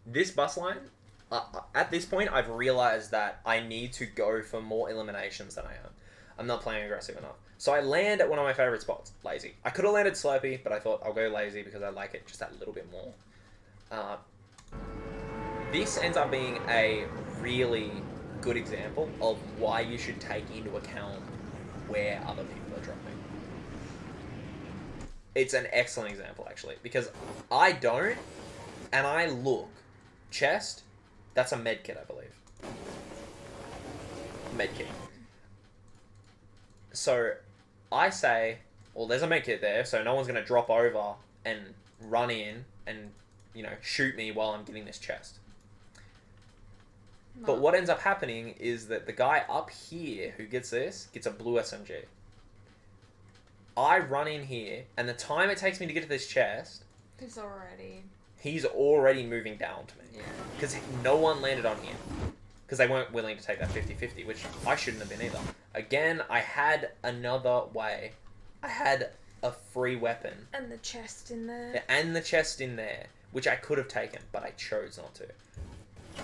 This bus line, at this point, I've realized that I need to go for more eliminations than I am. I'm not playing aggressive enough. So I land at one of my favorite spots, Lazy. I could have landed Slurpee, but I thought I'll go Lazy because I like it just that little bit more. This ends up being a really good example of why you should take into account where other people are dropping. It's an excellent example, actually, because I don't, and I look. Chest, that's a medkit, I believe. Medkit. So, I say, well, there's a medkit there, so no one's going to drop over and run in and, you know, shoot me while I'm getting this chest. No. But what ends up happening is that the guy up here who gets this gets a blue SMG. I run in here, and the time it takes me to get to this chest, he's already moving down to me. Yeah. Because no one landed on him. Because they weren't willing to take that 50-50, which I shouldn't have been either. Again, I had another way. I had a free weapon. And the chest in there. And the chest in there, which I could have taken, but I chose not to.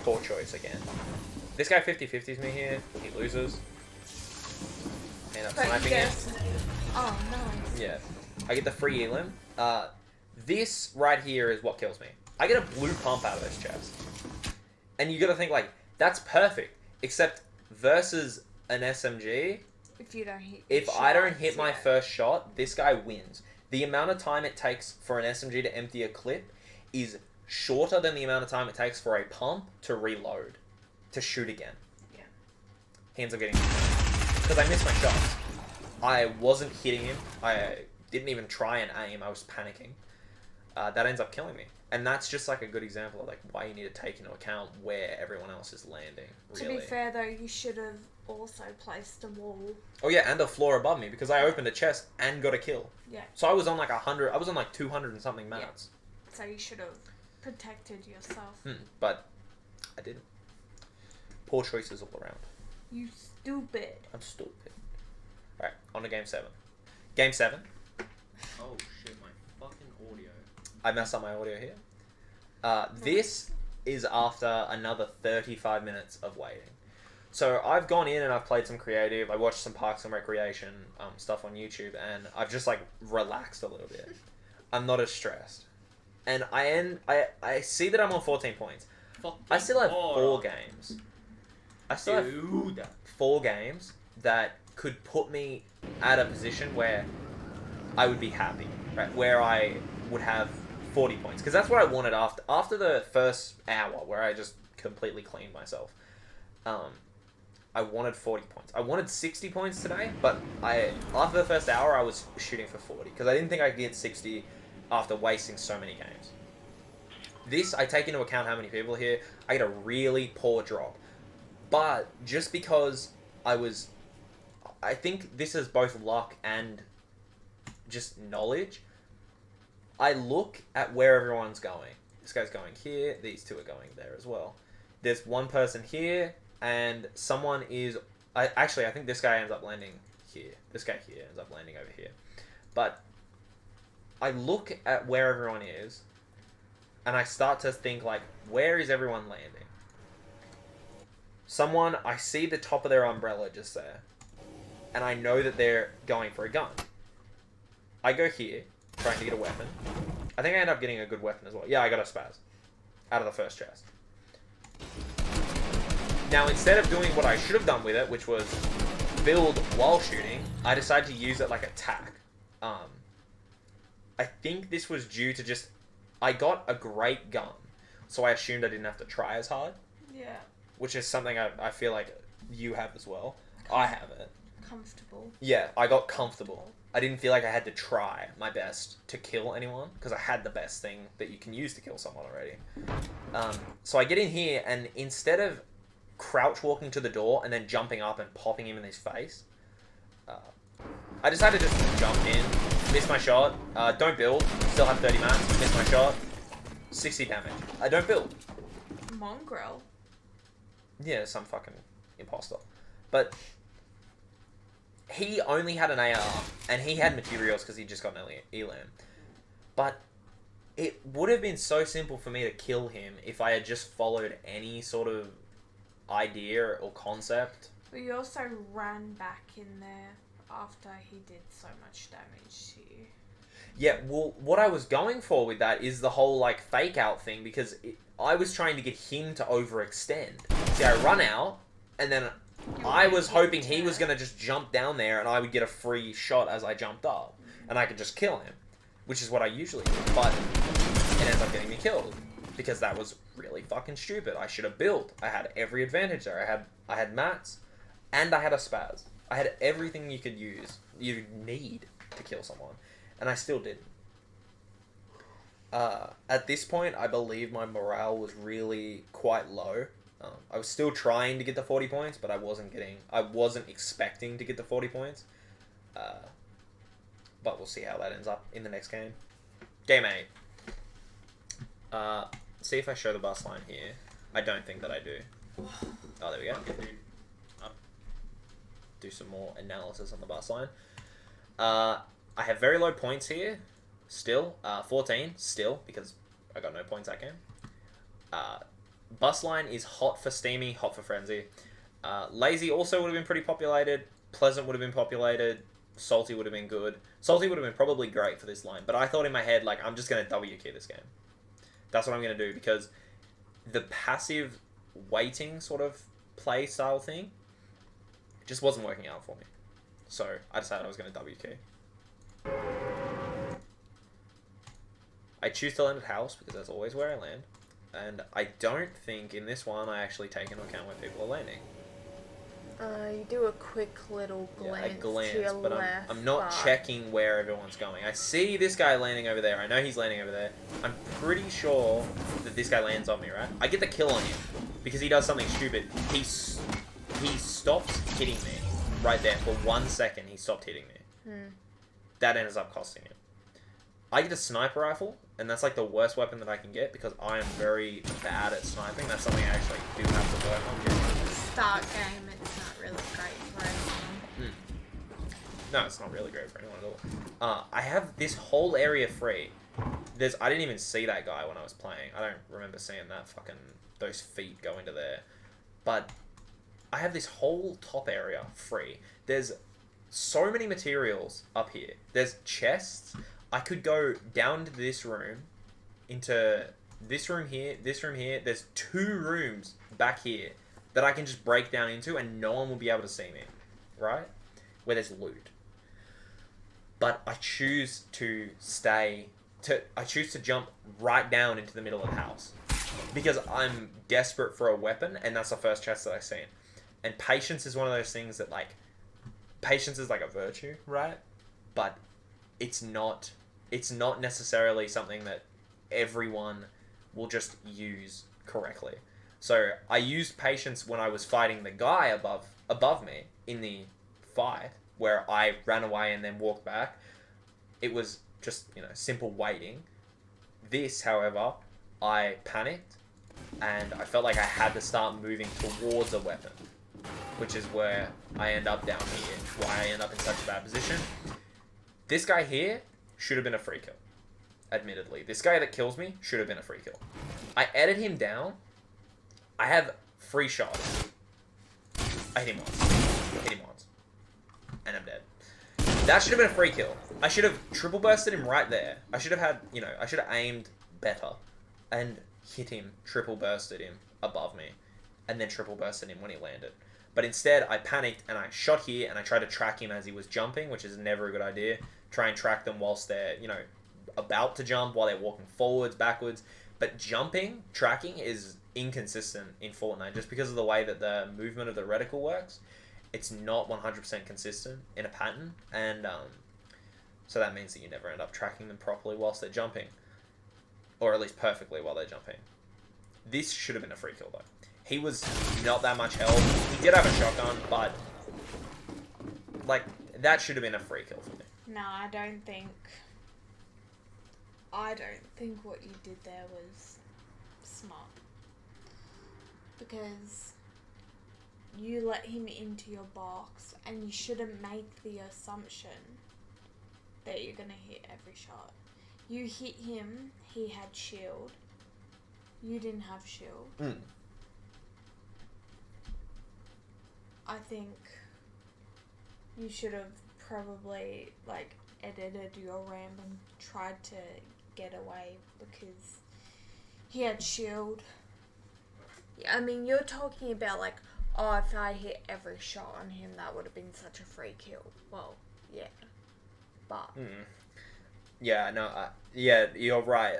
Poor choice again. This guy 50-50s me here. He loses. End up sniping him. Oh, nice. Yeah. I get the free elim. This right here is what kills me. I get a blue pump out of this chest. And you gotta think, like, that's perfect. Except versus an SMG, If you don't hit if your I don't shots, hit my yeah. first shot, this guy wins. The amount of time it takes for an SMG to empty a clip is shorter than the amount of time it takes for a pump to reload, to shoot again. Yeah. He ends up getting... Because I missed my shots. I wasn't hitting him. I didn't even try and aim. I was panicking. That ends up killing me. And that's just like a good example of like why you need to take into account where everyone else is landing, really. To be fair though, you should have also placed a wall. Oh yeah, and a floor above me because I opened a chest and got a kill. Yeah. So I was on like 100, I was on like 200 and something mats. So you should have protected yourself. But I didn't. Poor choices all around. You stupid. I'm stupid. Alright, on to game 7. Game 7. Oh shit, my fucking audio. I messed up my audio here. This is after another 35 minutes of waiting. So I've gone in and I've played some creative. I watched some Parks and Recreation stuff on YouTube, and I've just like relaxed a little bit. I'm not as stressed, and I see that I'm on 14 points. I still have 4 games. I still have Dude. 4 games that could put me at a position where I would be happy, right? Where I would have 40 points, because that's what I wanted after the first hour where I just completely cleaned myself. I wanted 40 points. I wanted 60 points today, but after the first hour I was shooting for 40 because I didn't think I could get 60 after wasting so many games. This, I take into account how many people are here. I get a really poor drop, but just because I think this is both luck and just knowledge. I look at where everyone's going. This guy's going here. These two are going there as well. There's one person here, and someone is... I think this guy ends up landing here. This guy here ends up landing over here. But I look at where everyone is, and I start to think, like, where is everyone landing? I see the top of their umbrella just there, and I know that they're going for a gun. I go here, trying to get a weapon. I think I end up getting a good weapon as well. Yeah, I got a spaz out of the first chest. Now, instead of doing what I should have done with it, which was build while shooting, I decided to use it like a tack. I think this was due to just... I got a great gun, so I assumed I didn't have to try as hard. Yeah. Which is something I feel like you have as well. I have it. Comfortable. Yeah, I got comfortable. I didn't feel like I had to try my best to kill anyone, because I had the best thing that you can use to kill someone already. So I get in here, and instead of crouch walking to the door and then jumping up and popping him in his face, I decided to just jump in, miss my shot, don't build, still have 30 mats, miss my shot, 60 damage. I don't build. Mongrel. Yeah, some fucking imposter. But he only had an AR, and he had materials because he just got an Elam. But it would have been so simple for me to kill him if I had just followed any sort of idea or concept. But you also ran back in there after he did so much damage to you. Yeah, well, what I was going for with that is the whole, like, fake out thing, because I was trying to get him to overextend. See, I run out, and then I was hoping he was going to just jump down there, and I would get a free shot as I jumped up, and I could just kill him, which is what I usually do, but it ends up getting me killed, because that was really fucking stupid. I should have built. I had every advantage there. I had mats, and I had a spaz. I had everything you could use, you need to kill someone. And I still didn't. At this point, I believe my morale was really quite low. I was still trying to get the 40 points, but I wasn't expecting to get the 40 points. But we'll see how that ends up in the next game. Game 8. See if I show the bus line here. I don't think that I do. Oh, there we go. Do some more analysis on the bus line. I have very low points here, still. 14, still, because I got no points that game. Bus line is hot for Steamy, hot for Frenzy. Lazy also would have been pretty populated. Pleasant would have been populated. Salty would have been good. Salty would have been probably great for this line, but I thought in my head, like, I'm just going to W key this game. That's what I'm going to do, because the passive waiting sort of play style thing just wasn't working out for me. So I decided I was going to W key. I choose to land at house because that's always where I land, and I don't think in this one I actually take into account where people are landing. You do a quick little glance, I glance, to your but left, I'm not checking where everyone's going. I see this guy landing over there. I know he's landing over there. I'm pretty sure that this guy lands on me, right? I get the kill on him because he does something stupid. He stops hitting me right there for 1 second. He stopped hitting me. That ends up costing him. I get a sniper rifle, and that's like the worst weapon that I can get because I am very bad at sniping. That's something I actually do have to work on. Start game, it's not really great for anyone. No, it's not really great for anyone at all. I have this whole area free. I didn't even see that guy when I was playing. I don't remember seeing those feet go into there. But I have this whole top area free. There's so many materials up here. There's chests. I could go down to this room, into this room here, this room here. There's 2 rooms back here that I can just break down into and no one will be able to see me, right? Where there's loot. But I choose to I choose to jump right down into the middle of the house because I'm desperate for a weapon, and that's the first chest that I've seen. And patience is one of those things that, like, patience is like a virtue, right? But it's not necessarily something that everyone will just use correctly. So I used patience when I was fighting the guy above me in the fight, where I ran away and then walked back. It was just, simple waiting. This, however, I panicked and I felt like I had to start moving towards a weapon, which is where I end up down here, why I end up in such a bad position. This guy here should have been a free kill. Admittedly, this guy that kills me should have been a free kill. I edited him down. I have 3 shots. I hit him once. And I'm dead. That should have been a free kill. I should have triple bursted him right there. I should have had, I should have aimed better and hit him, triple bursted him above me, and then triple bursted him when he landed. But instead, I panicked and I shot here and I tried to track him as he was jumping, which is never a good idea. Try and track them whilst they're, about to jump, while they're walking forwards, backwards. But tracking is inconsistent in Fortnite just because of the way that the movement of the reticle works. It's not 100% consistent in a pattern, and so that means that you never end up tracking them properly whilst they're jumping, or at least perfectly while they're jumping. This should have been a free kill though. He was not that much health. He did have a shotgun, but like that should have been a free kill for me. No, I don't think what you did there was smart. Because you let him into your box and you shouldn't make the assumption that you're going to hit every shot. You hit him, he had shield. You didn't have shield. I think you should have probably edited your ramp and tried to get away because he had shield. I mean, you're talking about if I hit every shot on him, that would have been such a free kill. Well, yeah, but yeah, no, yeah, you're right.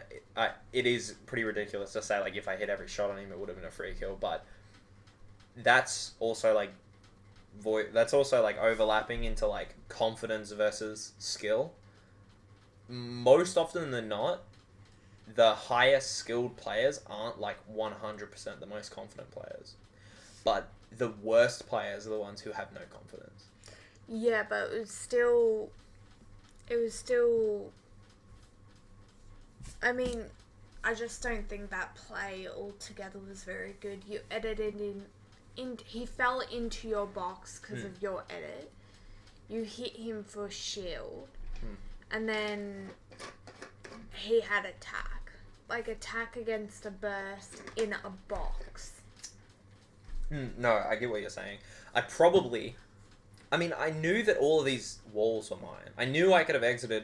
It is pretty ridiculous to say if I hit every shot on him, it would have been a free kill. But that's also overlapping into confidence versus skill. Most often than not, the highest skilled players aren't 100% the most confident players, but the worst players are the ones who have no confidence. Yeah, but it was still. I mean, I just don't think that play altogether was very good. You edited in. He fell into your box because of your edit. You hit him for shield, and then he had attack. Attack against a burst in a box. No, I get what you're saying. I knew that all of these walls were mine. I knew I could have exited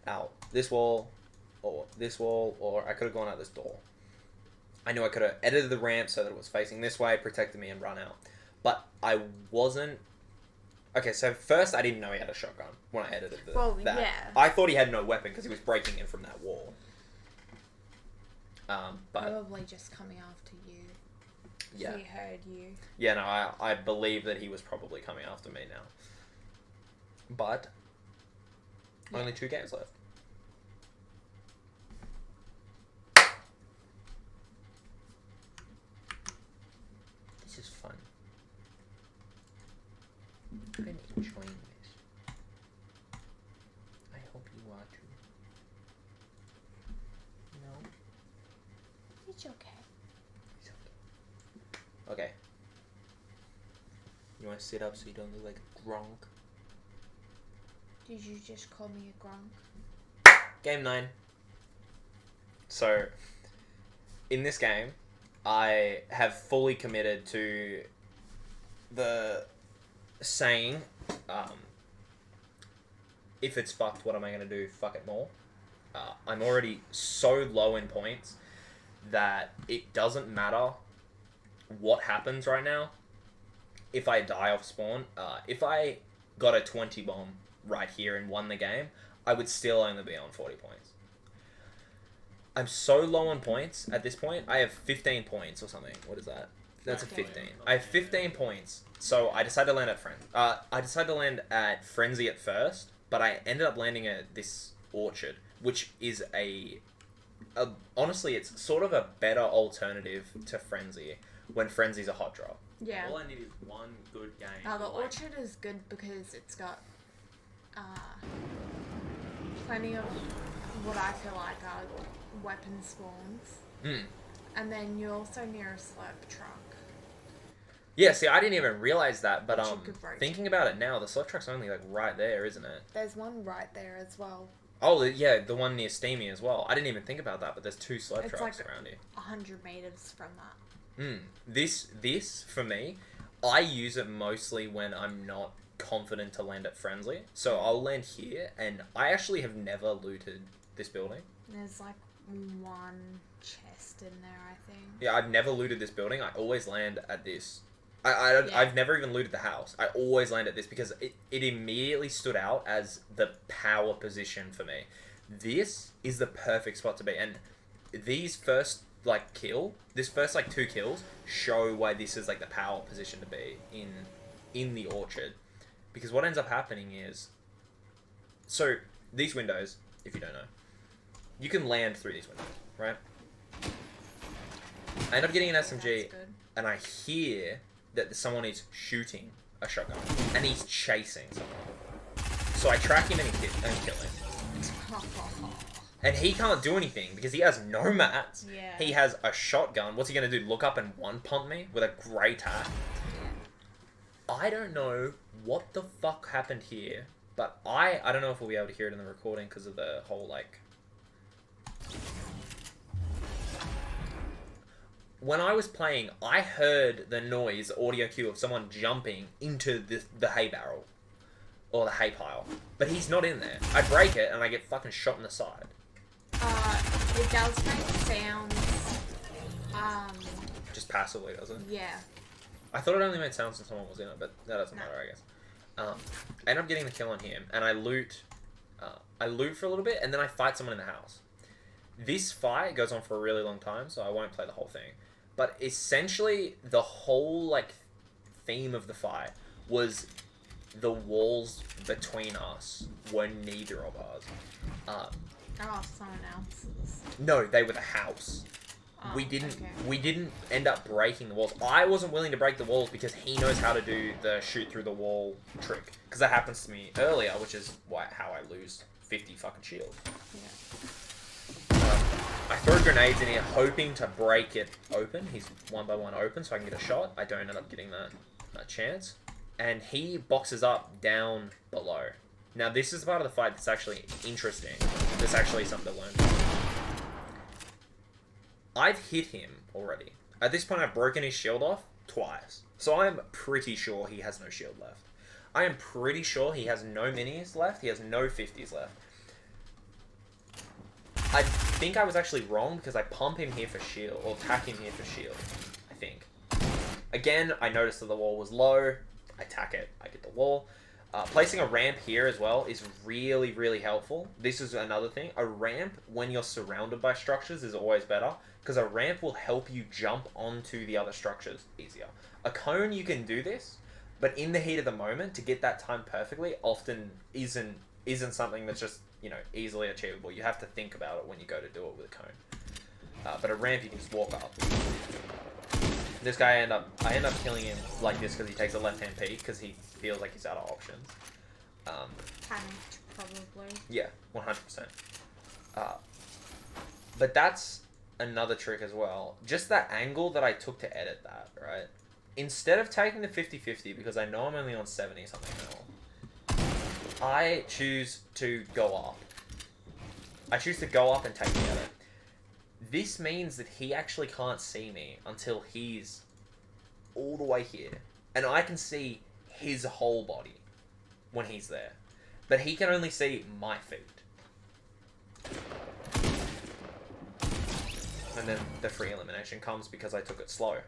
out this wall, or I could have gone out this door. I knew I could have edited the ramp so that it was facing this way, protected me, and run out. But I wasn't... Okay, so first I didn't know he had a shotgun when I edited that. Yeah. I thought he had no weapon because he was breaking in from that wall. But Probably just coming after you. Yeah. He heard you. Yeah, no, I believe that he was probably coming after me now. But only 2 games left. This is fun. I'm enjoying this. I hope you are too. No? It's okay. It's okay. Okay. You want to sit up so you don't look like a Gronk? Did you just call me a Gronk? Game 9. So, in this game, I have fully committed to the saying, if it's fucked, what am I gonna do? Fuck it more. I'm already so low in points that it doesn't matter what happens right now. If I die off spawn, if I got a 20 bomb right here and won the game, I would still only be on 40 points. I'm so low on points at this point. I have 15 points or something. What is that? That's a 15. I have 15 points. So I decided to land at Frenzy at first, but I ended up landing at this Orchard, which is honestly, it's sort of a better alternative to Frenzy when Frenzy's a hot drop. Yeah. All I need is one good game. The like, Orchard is good because it's got plenty of what I feel like are weapon spawns. Mm. And then you're also near a slurp truck. Yeah, see, I didn't even realize that, but Which you could break. thinking about it now, the slurp truck's only like right there, isn't it? There's one right there as well. Oh, yeah, the one near Steamy as well. I didn't even think about that, but there's 2 slurp It's trucks like around here. 100 meters from that. This for me, I use it mostly when I'm not confident to land at Friendly. So I'll land here, and I actually have never looted this building. There's like one chest in there, I think. Yeah, I've never looted this building. I always land at this. Yeah. I've never even looted the house. I always land at this because it immediately stood out as the power position for me. This is the perfect spot to be. And these first, this first 2 kills show why this is the power position to be in the Orchard. Because what ends up happening is, so these windows, if you don't know, you can land through these windows, right? I end up getting an SMG, That's good. and I hear that someone is shooting a shotgun, and he's chasing someone. So I track him and kill him. And he can't do anything because he has no mats. Yeah. He has a shotgun. What's he going to do? Look up and one pump me with a grey tack? I don't know what the fuck happened here, but I don't know if we'll be able to hear it in the recording because of the whole when I was playing, I heard the noise, audio cue of someone jumping into the hay barrel. Or the hay pile. But he's not in there. I break it and I get fucking shot in the side. It does make sounds. Just passively, does it? Yeah. I thought it only made sounds when someone was in it, but that doesn't matter, I guess. I end up getting the kill on him, and I loot for a little bit, and then I fight someone in the house. This fight goes on for a really long time, so I won't play the whole thing. But essentially, the whole theme of the fight was the walls between us were neither of ours. Someone else's. No, they were the house. Oh, We didn't okay. end up breaking the walls. I wasn't willing to break the walls because he knows how to do the shoot through the wall trick. Because that happens to me earlier, which is how I lose 50 fucking shields. Yeah. I throw grenades in here hoping to break it open. He's one by one open so I can get a shot. I don't end up getting that chance. And he boxes up down below. Now this is the part of the fight that's actually interesting. There's actually something to learn. I've hit him already. At this point I've broken his shield off twice. So I'm pretty sure he has no shield left. I am pretty sure he has no minis left. He has no 50s left. I think I was actually wrong because I pump him here for shield, or tack him here for shield, I think. Again, I noticed that the wall was low. I tack it, I get the wall. Placing a ramp here as well is really, really helpful. This is another thing. A ramp, when you're surrounded by structures, is always better because a ramp will help you jump onto the other structures easier. A cone, you can do this, but in the heat of the moment, to get that time perfectly, often isn't something that's just, easily achievable. You have to think about it when you go to do it with a cone. But a ramp, you can just walk up. This guy, I end up killing him like this because he takes a left-hand peek because he feels like he's out of options. Panicked, probably. Yeah, 100%. But that's another trick as well. Just that angle that I took to edit that, right? Instead of taking the 50-50, because I know I'm only on 70 something now, I choose to go up. I choose to go up and take the edit. This means that he actually can't see me until he's all the way here. and I can see his whole body when he's there, but he can only see my feet. And then the free elimination comes because I took it slow.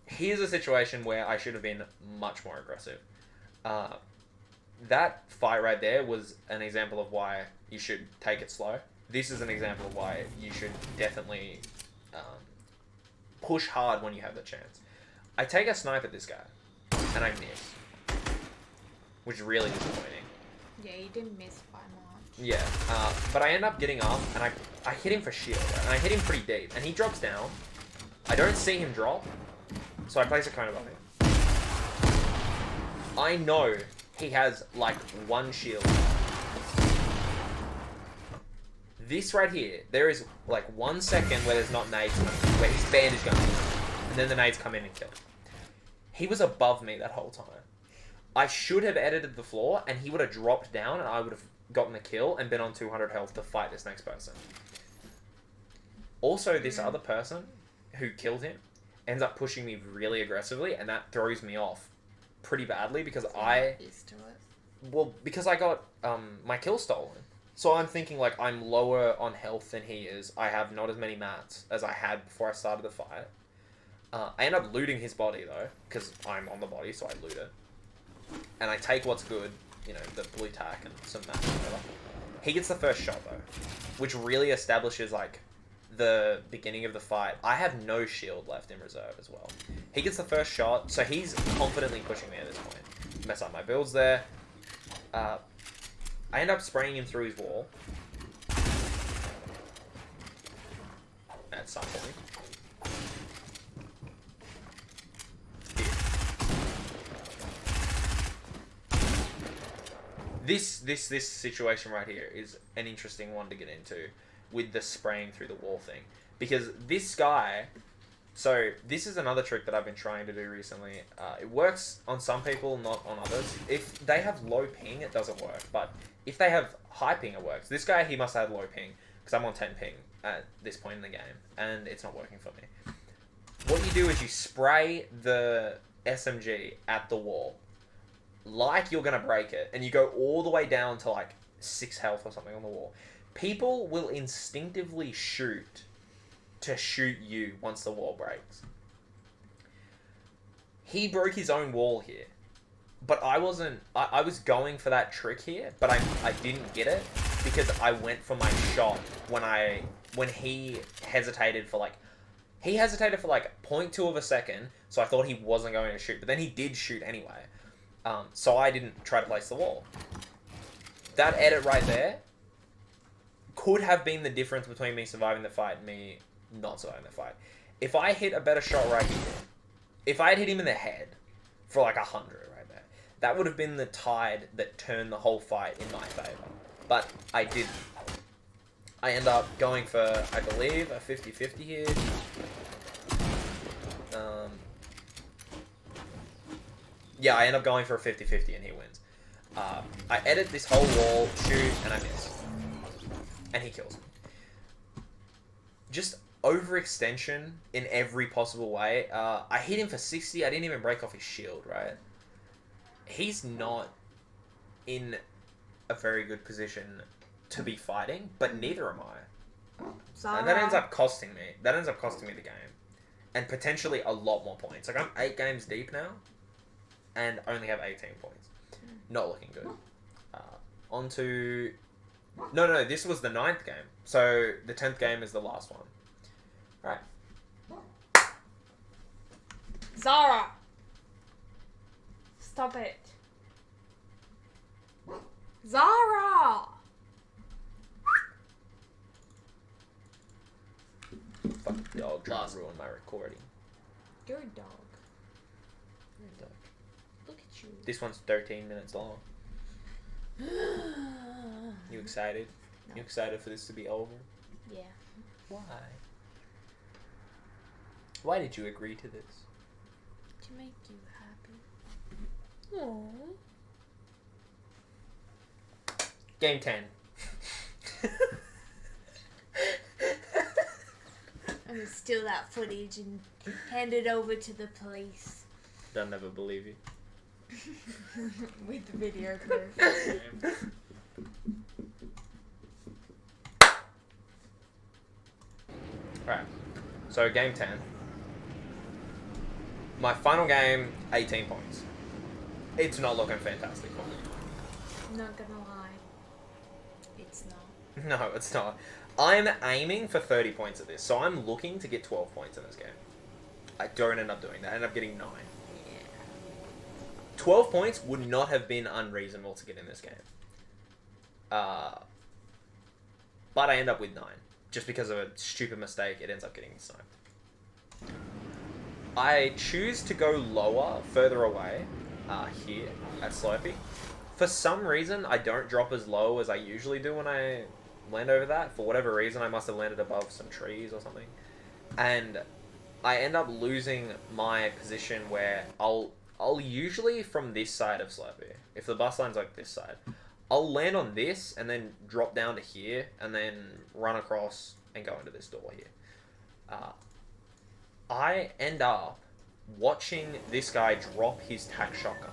Here's a situation where I should have been much more aggressive. That fight right there was an example of why you should take it slow. This is an example of why you should definitely push hard when you have the chance. I take a snipe at this guy, and I miss, which is really disappointing. Yeah, you didn't miss by much. Yeah, but I end up getting up, and I hit him for shield, and I hit him pretty deep, and he drops down. I don't see him drop, so I place a cone above him. I know he has, like, one shield. This right here, there is, like, 1 second where there's not nades coming, where his bandage going, and then the nades come in and kill. He was above me that whole time. I should have edited the floor, and he would have dropped down, and I would have gotten the kill and been on 200 health to fight this next person. Also, this other person who killed him ends up pushing me really aggressively, and that throws me off pretty badly because Used to it. because I got my kill stolen. So I'm thinking, like, I'm lower on health than he is. I have not as many mats as I had before I started the fight. I end up looting his body, though, because I'm on the body, so I loot it. And I take what's good, you know, the blue tack and some mats and whatever. He gets the first shot, though, which really establishes, like, the beginning of the fight. I have no shield left in reserve as well. He gets the first shot, so he's confidently pushing me at this point. Mess up my builds there. I end up spraying him through his wall. At some point. This situation right here is an interesting one to get into with the spraying through the wall thing. Because this guy... So, this is another trick that I've been trying to do recently. It works on some people, not on others. If they have low ping, it doesn't work. But if they have high ping, it works. This guy, he must have low ping, because I'm on 10 ping at this point in the game, and it's not working for me. What you do is you spray the SMG at the wall, like you're going to break it, and you go all the way down to like 6 health or something on the wall. People will instinctively shoot to shoot you once the wall breaks. He broke his own wall here. But I wasn't... I was going for that trick here, but I didn't get it because I went for my shot when he hesitated for like... He hesitated for like 0.2 of a second, so I thought he wasn't going to shoot. But then he did shoot anyway. So I didn't try to place the wall. That edit right there could have been the difference between me surviving the fight and me not surviving the fight. If I hit a better shot right here, if I had hit him in the head for like 100 right there, that would have been the tide that turned the whole fight in my favour. But I didn't. I end up going for, I believe, a 50-50 here. Yeah, I end up going for a 50-50 and he wins. I edit this whole wall, shoot, and I miss. And he kills me. Just overextension in every possible way. I hit him for 60. I didn't even break off his shield, right? He's not in a very good position to be fighting, but neither am I. Zara. And that ends up costing me. That ends up costing me the game. And potentially a lot more points. Like, I'm 8 games deep now, and only have 18 points. Not looking good. On to... No, this was the 9th game. So, the 10th game is the last one. Right. Zara! Stop it. Zara! Fucking dog trying to ruin my recording. You're a dog. You're a dog. Look at you. This one's 13 minutes long. You excited? No. You excited for this to be over? Yeah. Why? Why did you agree to this? To make you happy. Aww. Game 10. I'm gonna steal that footage and hand it over to the police. They'll never believe you. With the video proof. Right. So game 10. My final game, 18 points. It's not looking fantastic for me. Not gonna lie. It's not. No, it's not. I'm aiming for 30 points at this, so I'm looking to get 12 points in this game. I don't end up doing that. I end up getting 9. Yeah. 12 points would not have been unreasonable to get in this game. But I end up with 9. Just because of a stupid mistake, it ends up getting sniped. I choose to go lower, further away, here at Slurpee. For some reason, I don't drop as low as I usually do when I land over that. For whatever reason, I must have landed above some trees or something. And I end up losing my position where I'll usually from this side of Slurpee, if the bus line's like this side, I'll land on this and then drop down to here and then run across and go into this door here. I end up watching this guy drop his tac shotgun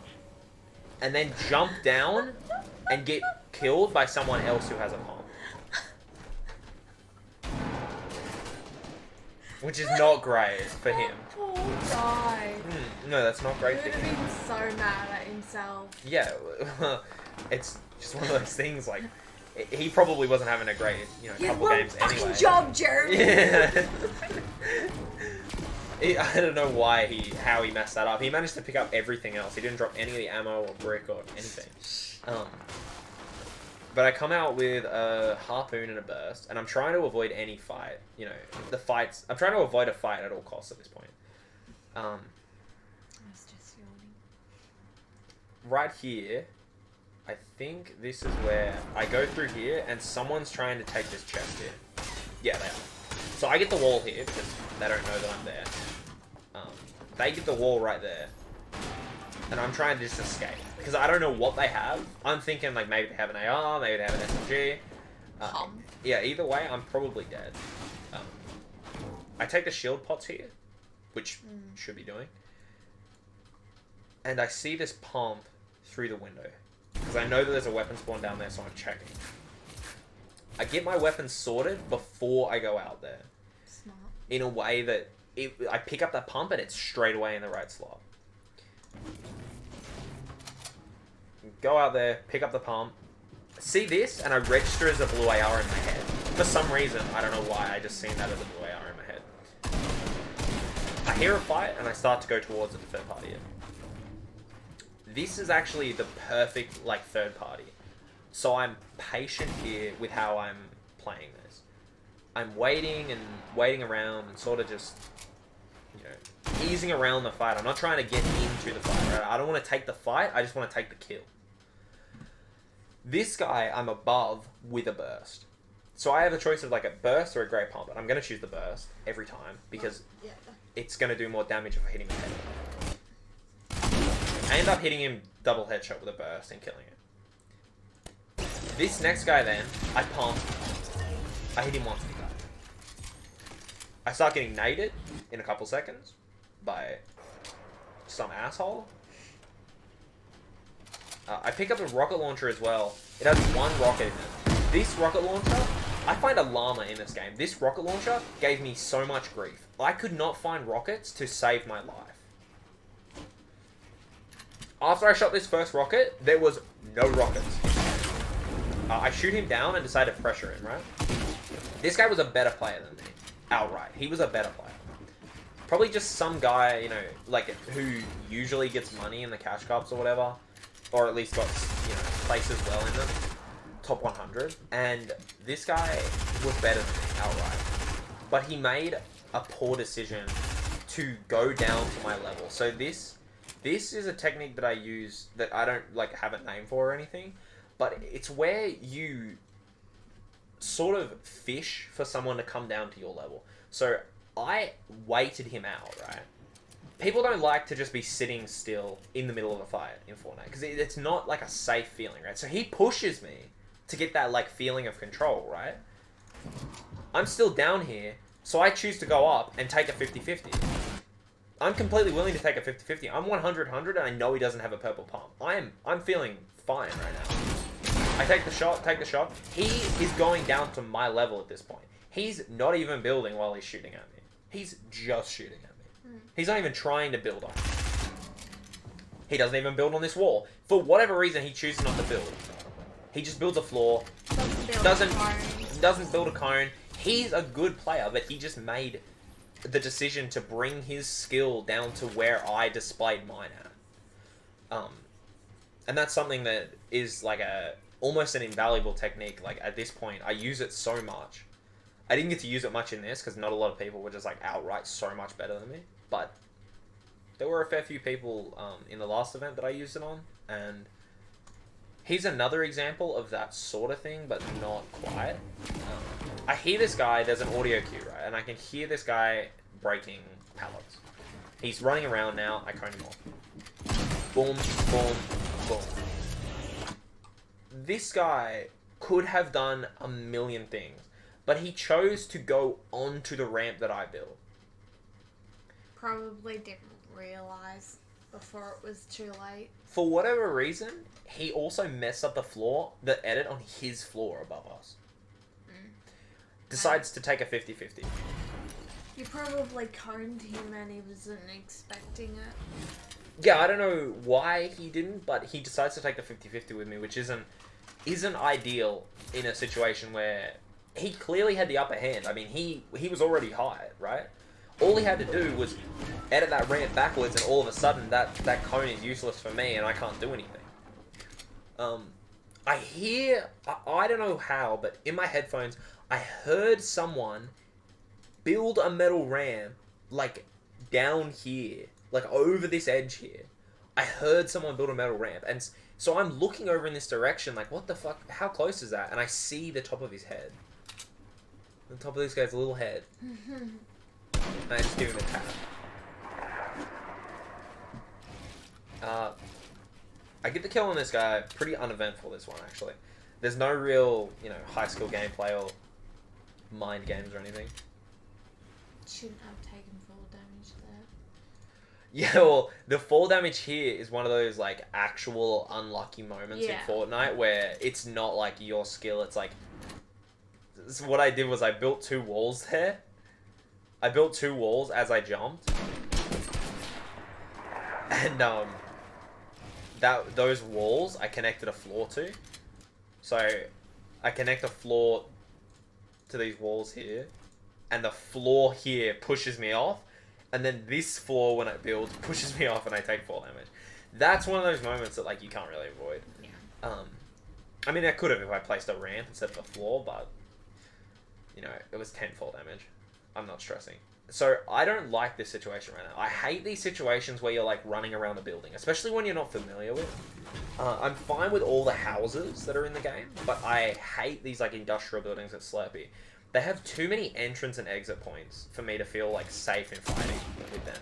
and then jump down and get killed by someone else who has a pump. Which is not great for him. Poor guy. No, that's not He great would for have him. been so mad at himself. Yeah, it's just one of those things, like, he probably wasn't having a great, couple games fucking anyway. job, Jeremy. Yeah. I don't know how he messed that up. He managed to pick up everything else. He didn't drop any of the ammo or brick or anything. But I come out with a harpoon and a burst, and I'm trying to avoid any fight. The fights. I'm trying to avoid a fight at all costs at this point. I was just yawning. Right here, I think this is where I go through here, and someone's trying to take this chest here. Yeah, they are. So I get the wall here because they don't know that I'm there. They get the wall right there, and I'm trying to just escape because I don't know what they have. I'm thinking like maybe they have an AR, maybe they have an SMG. Yeah, either way, I'm probably dead. I take the shield pots here, which should be doing, and I see this pump through the window because I know that there's a weapon spawn down there, so I'm checking. I get my weapons sorted before I go out there Smart. in a way that I pick up that pump and it's straight away in the right slot. Go out there, pick up the pump, see this, and I register as a blue AR in my head. For some reason, I don't know why, I just seen that as a blue AR in my head. I hear a fight and I start to go towards the third party. This is actually the perfect third party. So I'm patient here with how I'm playing this. I'm waiting around and sort of just, easing around the fight. I'm not trying to get into the fight, right? I don't want to take the fight, I just want to take the kill. This guy, I'm above with a burst. So I have a choice of a burst or a grey pump, and I'm going to choose the burst every time because it's going to do more damage if I hit him with a head. I end up hitting him double headshot with a burst and killing him. This next guy then, I pump. I hit him once with the guy. I start getting naded in a couple seconds by some asshole. I pick up a rocket launcher as well. It has one rocket in it. This rocket launcher, I find a llama in this game. This rocket launcher gave me so much grief. I could not find rockets to save my life. After I shot this first rocket, there was no rockets. I shoot him down and decide to pressure him, right? This guy was a better player than me. Outright. He was a better player. Probably just some guy, who usually gets money in the cash cups or whatever. Or at least got, places well in them. Top 100. And this guy was better than me, outright. But he made a poor decision to go down to my level. So this is a technique that I use that I don't, have a name for or anything. But it's where you sort of fish for someone to come down to your level. So I waited him out, right? People don't like to just be sitting still in the middle of a fight in Fortnite because it's not a safe feeling, right? So he pushes me to get that feeling of control, right? I'm still down here, so I choose to go up and take a 50-50. I'm completely willing to take a 50-50. I'm 100-100 and I know he doesn't have a purple pump. I'm feeling fine right now. I take the shot. He is going down to my level at this point. He's not even building while he's shooting at me. He's just shooting at me. He's not even trying to build on me. He doesn't even build on this wall. For whatever reason, he chooses not to build. He just builds a floor. Doesn't build a cone. He's a good player, but he just made the decision to bring his skill down to where I displayed mine at. And that's something that is like almost an invaluable technique. Like at this point, I use it so much. I didn't get to use it much in this because not a lot of people were just like outright so much better than me. But there were a fair few people in the last event that I used it on, and he's another example of that sort of thing, but not quite. I hear this guy, there's an audio cue, right? And I can hear this guy breaking pallets. He's running around now, I cone him off. Boom, boom, boom. This guy could have done a million things, but he chose to go onto the ramp that I built. Probably didn't realize before it was too late. For whatever reason, he also messed up the edit on his floor above us. Decides to take a 50-50. You probably coned him and he wasn't expecting it. Yeah, I don't know why he didn't, but he decides to take the 50-50 with me, which isn't ideal in a situation where he clearly had the upper hand. I mean, he was already high, right? All he had to do was edit that ramp backwards, and all of a sudden that cone is useless for me, and I can't do anything. I don't know how, but in my headphones, I heard someone build a metal ramp, like, down here, like, over this edge here. I heard someone build a metal ramp, and so I'm looking over in this direction, like, what the fuck, how close is that? And I see the top of his head. The top of this guy's little head. And I just give him a tap. I get the kill on this guy, pretty uneventful this one, actually. There's no real, high skill gameplay or mind games or anything. Shouldn't have taken full damage there. Yeah, well, the fall damage here is one of those, like, actual unlucky moments in Fortnite where it's not, like, your skill, it's like... So what I did was I built 2 walls there. I built 2 walls as I jumped. And, those walls I connected a floor to. So, I connect a floor to these walls here. And the floor here pushes me off. And then this floor, when it builds, pushes me off and I take 4 damage. That's one of those moments that, like, you can't really avoid. Yeah. I mean, I could have if I placed a ramp instead of a floor, but... it was 10 fall damage. I'm not stressing. So, I don't like this situation right now. I hate these situations where you're, like, running around a building, especially when you're not familiar with. I'm fine with all the houses that are in the game, but I hate these, like, industrial buildings at Slurpee. They have too many entrance and exit points for me to feel, like, safe in fighting with them.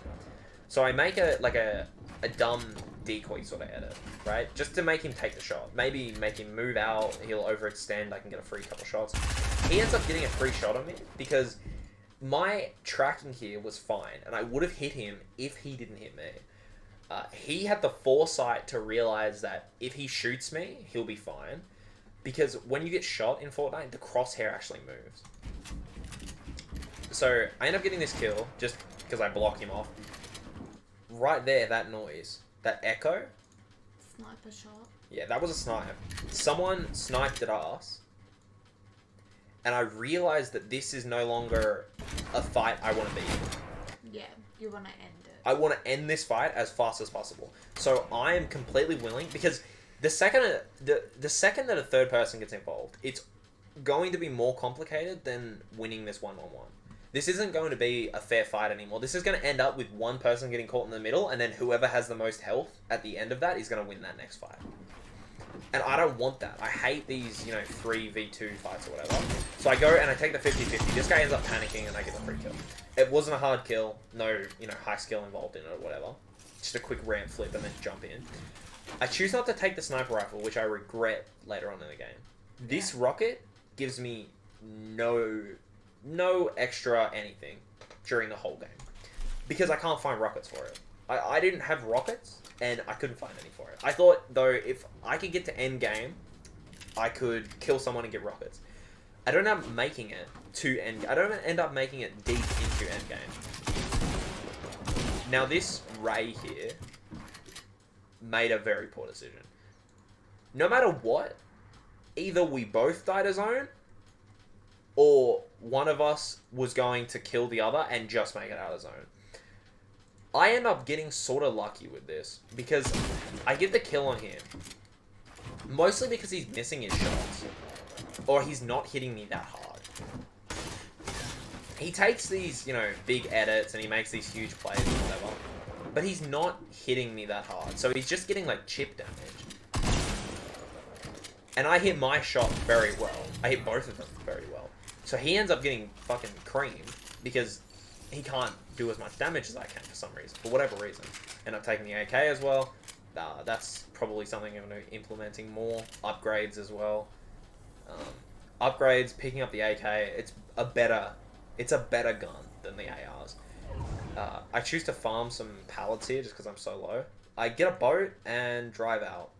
So, I make a dumb decoy sort of edit, right? Just to make him take the shot. Maybe make him move out, he'll overextend, I can get a free couple shots. He ends up getting a free shot on me because my tracking here was fine, and I would have hit him if he didn't hit me. He had the foresight to realize that if he shoots me, he'll be fine. Because when you get shot in Fortnite, the crosshair actually moves. So, I end up getting this kill, just because I block him off. Right there, that noise, that echo. Sniper shot. Yeah, that was a snipe. Someone sniped at us. And I realized that this is no longer a fight I want to be in. Yeah, you want to end it. I want to end this fight as fast as possible. So I am completely willing, because the second that a third person gets involved, it's going to be more complicated than winning this 1-on-1. This isn't going to be a fair fight anymore. This is going to end up with one person getting caught in the middle, and then whoever has the most health at the end of that is going to win that next fight. And I don't want that. I hate these, 3v2 fights or whatever. So I go and I take the 50-50. This guy ends up panicking and I get the free kill. It wasn't a hard kill. No, high skill involved in it or whatever. Just a quick ramp flip and then jump in. I choose not to take the sniper rifle, which I regret later on in the game. This rocket gives me no extra anything during the whole game. because I can't find rockets for it. I didn't have rockets, and I couldn't find any for it. I thought, though, if I could get to end game, I could kill someone and get rockets. I don't end up making it to end. I don't end up making it deep into end game. Now this Ray here made a very poor decision. No matter what, either we both died as zone, or one of us was going to kill the other and just make it out of zone. I end up getting sort of lucky with this because I get the kill on him. Mostly because he's missing his shots. Or he's not hitting me that hard. He takes these, you know, big edits and he makes these huge plays or whatever. But he's not hitting me that hard. So he's just getting like chip damage. And I hit my shot very well. I hit both of them very well. So he ends up getting fucking creamed because he can't do as much damage as I can for some reason. For whatever reason. End up taking the AK as well. That's probably something I'm going to be implementing more. Upgrades as well. Upgrades, picking up the AK, it's a better gun than the ARs. I choose to farm some pallets here just because I'm so low. I get a boat and drive out.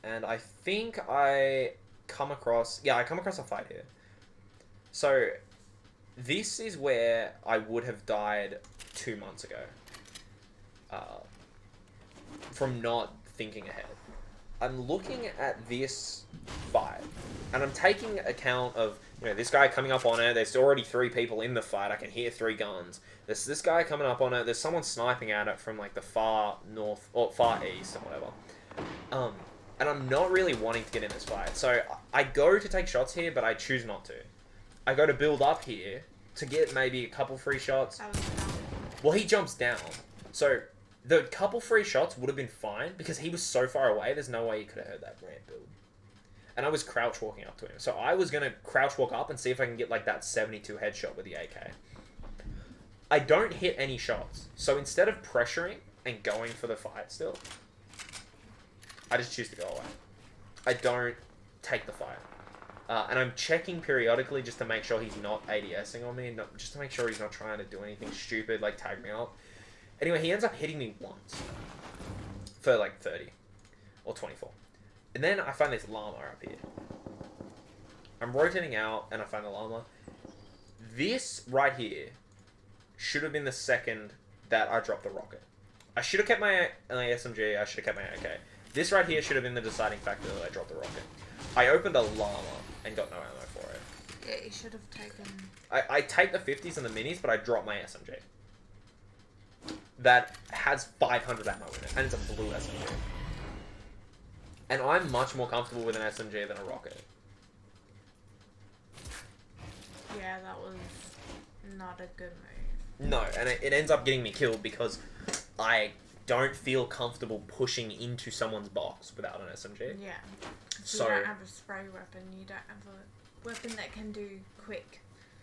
And I think I come across a fight here. So, this is where I would have died 2 months ago. From not thinking ahead. I'm looking at this fight, and I'm taking account of, you know, this guy coming up on it. There's already 3 people in the fight. I can hear 3 guns. There's this guy coming up on it. There's someone sniping at it from like the far north or far east or whatever. And I'm not really wanting to get in this fight. So I go to take shots here, but I choose not to. I go to build up here to get maybe a couple free shots. Well, he jumps down. So the couple free shots would have been fine because he was so far away, there's no way he could have heard that ramp build. And I was crouch walking up to him. So I was going to crouch walk up and see if I can get like that 72 headshot with the AK. I don't hit any shots. So instead of pressuring and going for the fight still, I just choose to go away. I don't take the fight. And I'm checking periodically just to make sure he's not ADSing on me, just to make sure he's not trying to do anything stupid like tag me up. Anyway, he ends up hitting me once for like 30 or 24. And then I find this llama up here. I'm rotating out and I find the llama. This right here should have been the second that I dropped the rocket. I should have kept my SMG, I should have kept my AK. This right here should have been the deciding factor that I dropped the rocket. I opened a llama and got no ammo for it. Yeah, you should have taken... I take the 50s and the minis, but I drop my SMG. That has 500 ammo in it, and it's a blue SMG. And I'm much more comfortable with an SMG than a rocket. Yeah, that was not a good move. No, and it ends up getting me killed because I don't feel comfortable pushing into someone's box without an SMG. Yeah. So, you don't have a spray weapon, you don't have a weapon that can do quick.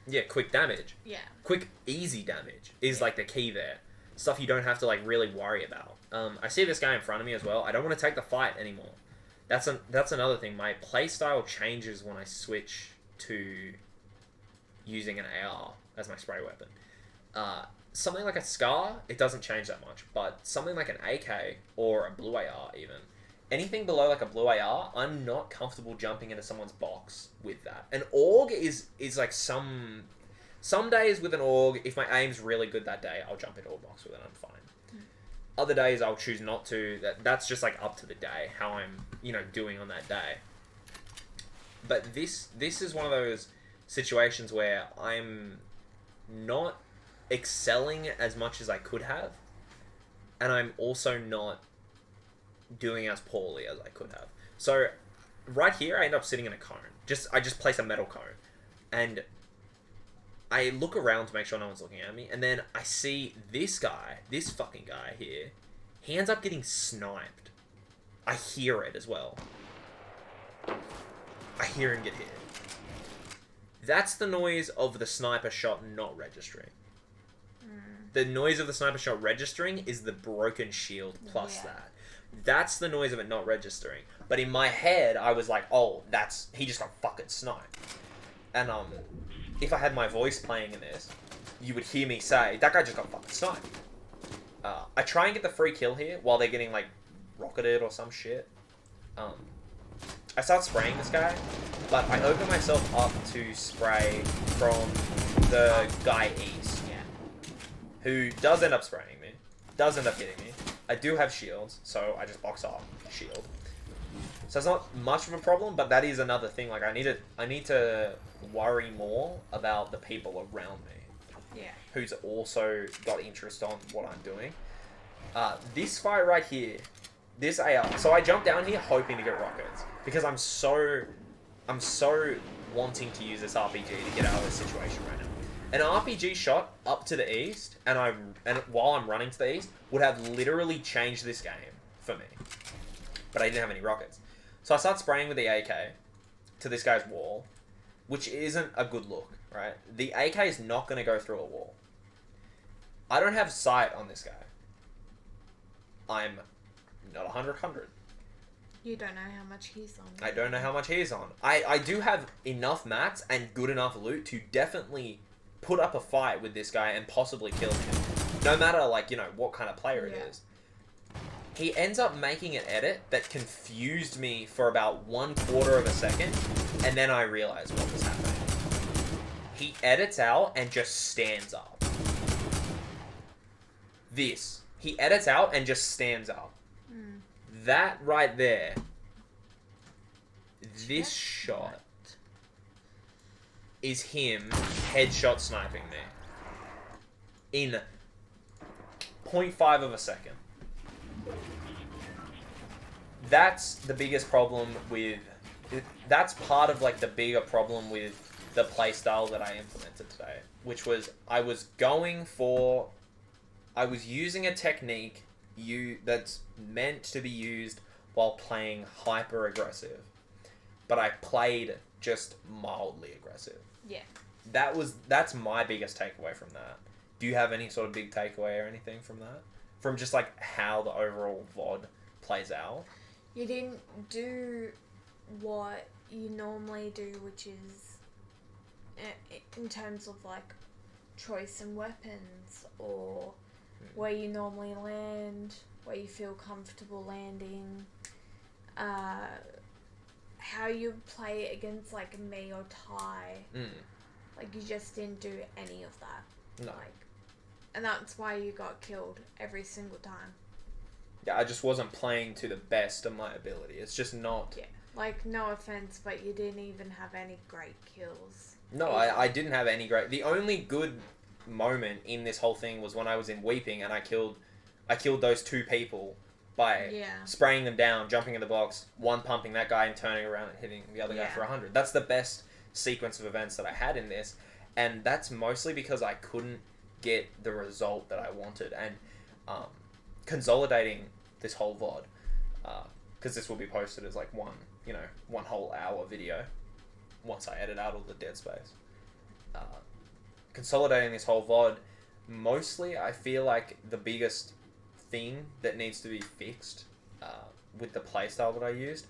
Yeah, quick damage. Yeah. Quick, easy damage is like the key there. Stuff you don't have to like really worry about. I see this guy in front of me as well. I don't want to take the fight anymore. That's another thing. My playstyle changes when I switch to using an AR as my spray weapon. Something like a SCAR, it doesn't change that much. But something like an AK or a blue AR even, anything below like a blue AR, I'm not comfortable jumping into someone's box with that. An AUG is like some days with an AUG, if my aim's really good that day, I'll jump into a box with it, I'm fine. Other days I'll choose not to. That's just like up to the day, how I'm, you know, doing on that day. But this is one of those situations where I'm not excelling as much as I could have, and I'm also not doing as poorly as I could have. So right here I end up sitting in a cone. I just place a metal cone, and I look around to make sure no one's looking at me, and then I see this fucking guy here. He ends up getting sniped. I hear it as well. I hear him get hit. That's the noise of the sniper shot not registering. The noise of the sniper shot registering is the broken shield plus that. That's the noise of it not registering. But in my head, I was like, oh, he just got fucking sniped. And if I had my voice playing in this, you would hear me say, that guy just got fucking sniped. I try and get the free kill here while they're getting, like, rocketed or some shit. I start spraying this guy, but I open myself up to spray from the guy east, who does end up spraying me, does end up hitting me. I do have shields, so I just box off shield. So it's not much of a problem, but that is another thing. Like, I need to worry more about the people around me. Yeah. Who's also got interest on what I'm doing. This fight right here, this AR. So I jumped down here hoping to get rockets because I'm so wanting to use this RPG to get out of this situation right now. An RPG shot up to the east, and while I'm running to the east, would have literally changed this game for me. But I didn't have any rockets. So I start spraying with the AK to this guy's wall, which isn't a good look, right? The AK is not going to go through a wall. I don't have sight on this guy. I'm not 100. You don't know how much he's on. I don't know how much he's on. I do have enough mats and good enough loot to definitely put up a fight with this guy and possibly kill him. No matter, like, you know, what kind of player it is. He ends up making an edit that confused me for about 1/4 of a second, and then I realized what was happening. He edits out and just stands up. He edits out and just stands up. That right there, this shot is him headshot sniping me in 0.5 of a second. That's the biggest problem with... That's part of, like, the bigger problem with the playstyle that I implemented today, which was I was using a technique that's meant to be used while playing hyper aggressive, but I played just mildly aggressive. Yeah. That's my biggest takeaway from that. Do you have any sort of big takeaway or anything from that? From just, like, how the overall VOD plays out? You didn't do what you normally do, which is in terms of, like, choice in weapons, or where you normally land, where you feel comfortable landing, how you play against, like, me or Ty. Like, you just didn't do any of that. No. Like, and that's why you got killed every single time. Yeah, I just wasn't playing to the best of my ability. It's just not... Yeah. Like, no offense, but you didn't even have any great kills. No, I didn't have any great... The only good moment in this whole thing was when I was in Weeping and I killed those two people by spraying them down, jumping in the box, one pumping that guy and turning around and hitting the other guy for 100. That's the best sequence of events that I had in this, and that's mostly because I couldn't get the result that I wanted. And consolidating this whole VOD, because this will be posted as, like, one whole hour video once I edit out all the dead space. Consolidating this whole VOD, mostly I feel like the biggest thing that needs to be fixed with the playstyle that I used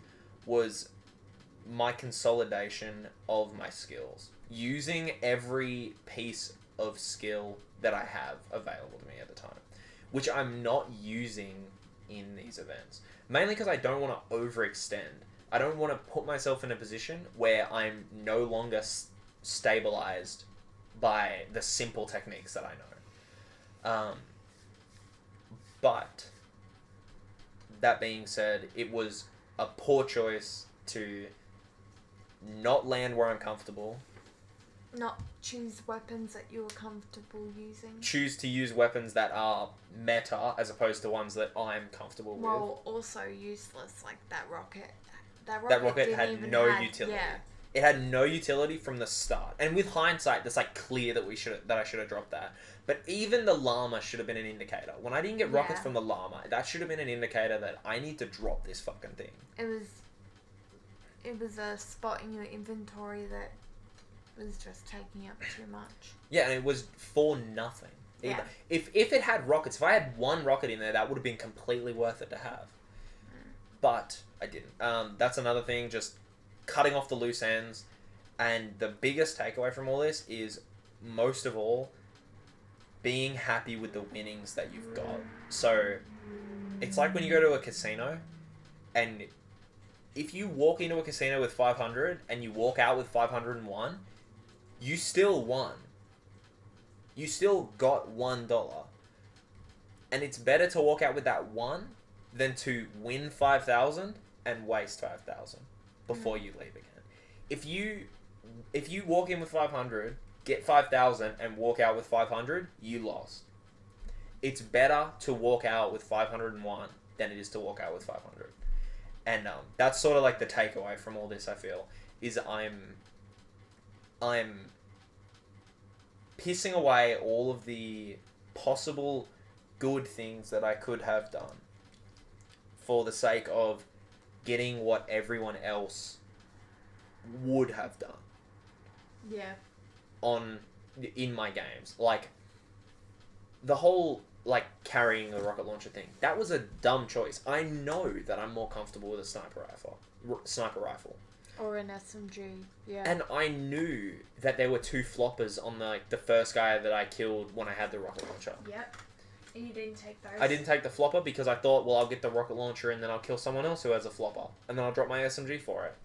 was my consolidation of my skills. Using every piece of skill that I have available to me at the time, which I'm not using in these events. Mainly because I don't want to overextend. I don't want to put myself in a position where I'm no longer stabilized by the simple techniques that I know. But that being said, it was a poor choice to not land where I'm comfortable. Not choose weapons that you're comfortable using. Choose to use weapons that are meta as opposed to ones that I'm comfortable with. Well, also useless, like that rocket. That rocket had no utility. Yeah. It had no utility from the start. And with hindsight, it's, like, clear that I should have dropped that. But even the llama should have been an indicator. When I didn't get rockets from the llama, that should have been an indicator that I need to drop this fucking thing. It was a spot in your inventory that was just taking up too much. Yeah, and it was for nothing. Yeah. If it had rockets, if I had one rocket in there, that would have been completely worth it to have. But I didn't. That's another thing, just cutting off the loose ends. And the biggest takeaway from all this is, most of all, being happy with the winnings that you've got. So it's like when you go to a casino, and if you walk into a casino with 500 and you walk out with 501, you still won. You still got $1. And it's better to walk out with that one than to win 5,000 and waste 5,000 before you leave again. If you walk in with 500, get 5,000 and walk out with 500, you lost. It's better to walk out with 501 than it is to walk out with 500. And that's sort of like the takeaway from all this, I feel, is I'm pissing away all of the possible good things that I could have done for the sake of getting what everyone else would have done Yeah. in my games. Like the whole carrying the rocket launcher thing, that was a dumb choice. I know that I'm more comfortable with a sniper rifle. Or an SMG. Yeah. And I knew that there were 2 floppers on the first guy that I killed when I had the rocket launcher. Yep. And you didn't take those. I didn't take the flopper because I thought, well, I'll get the rocket launcher and then I'll kill someone else who has a flopper. And then I'll drop my SMG for it.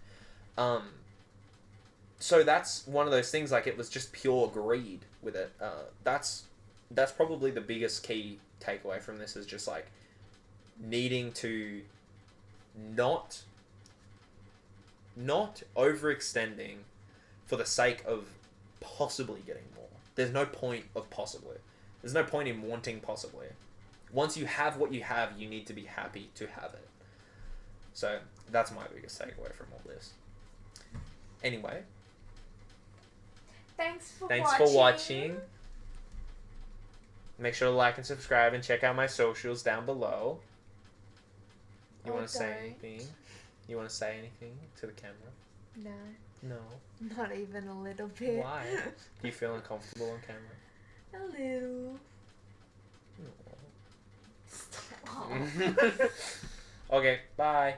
So that's one of those things, it was just pure greed with it. That's probably the biggest key takeaway from this, is just, needing to not overextending for the sake of possibly getting more. There's no point of possibly. There's no point in wanting possibly. Once you have what you have, you need to be happy to have it. So that's my biggest takeaway from all this. Anyway, Thanks for watching. Make sure to like and subscribe and check out my socials down below. You want to say anything? You want to say anything to the camera? No. No. Not even a little bit. Why? Do you feel uncomfortable on camera? A little. Okay, bye.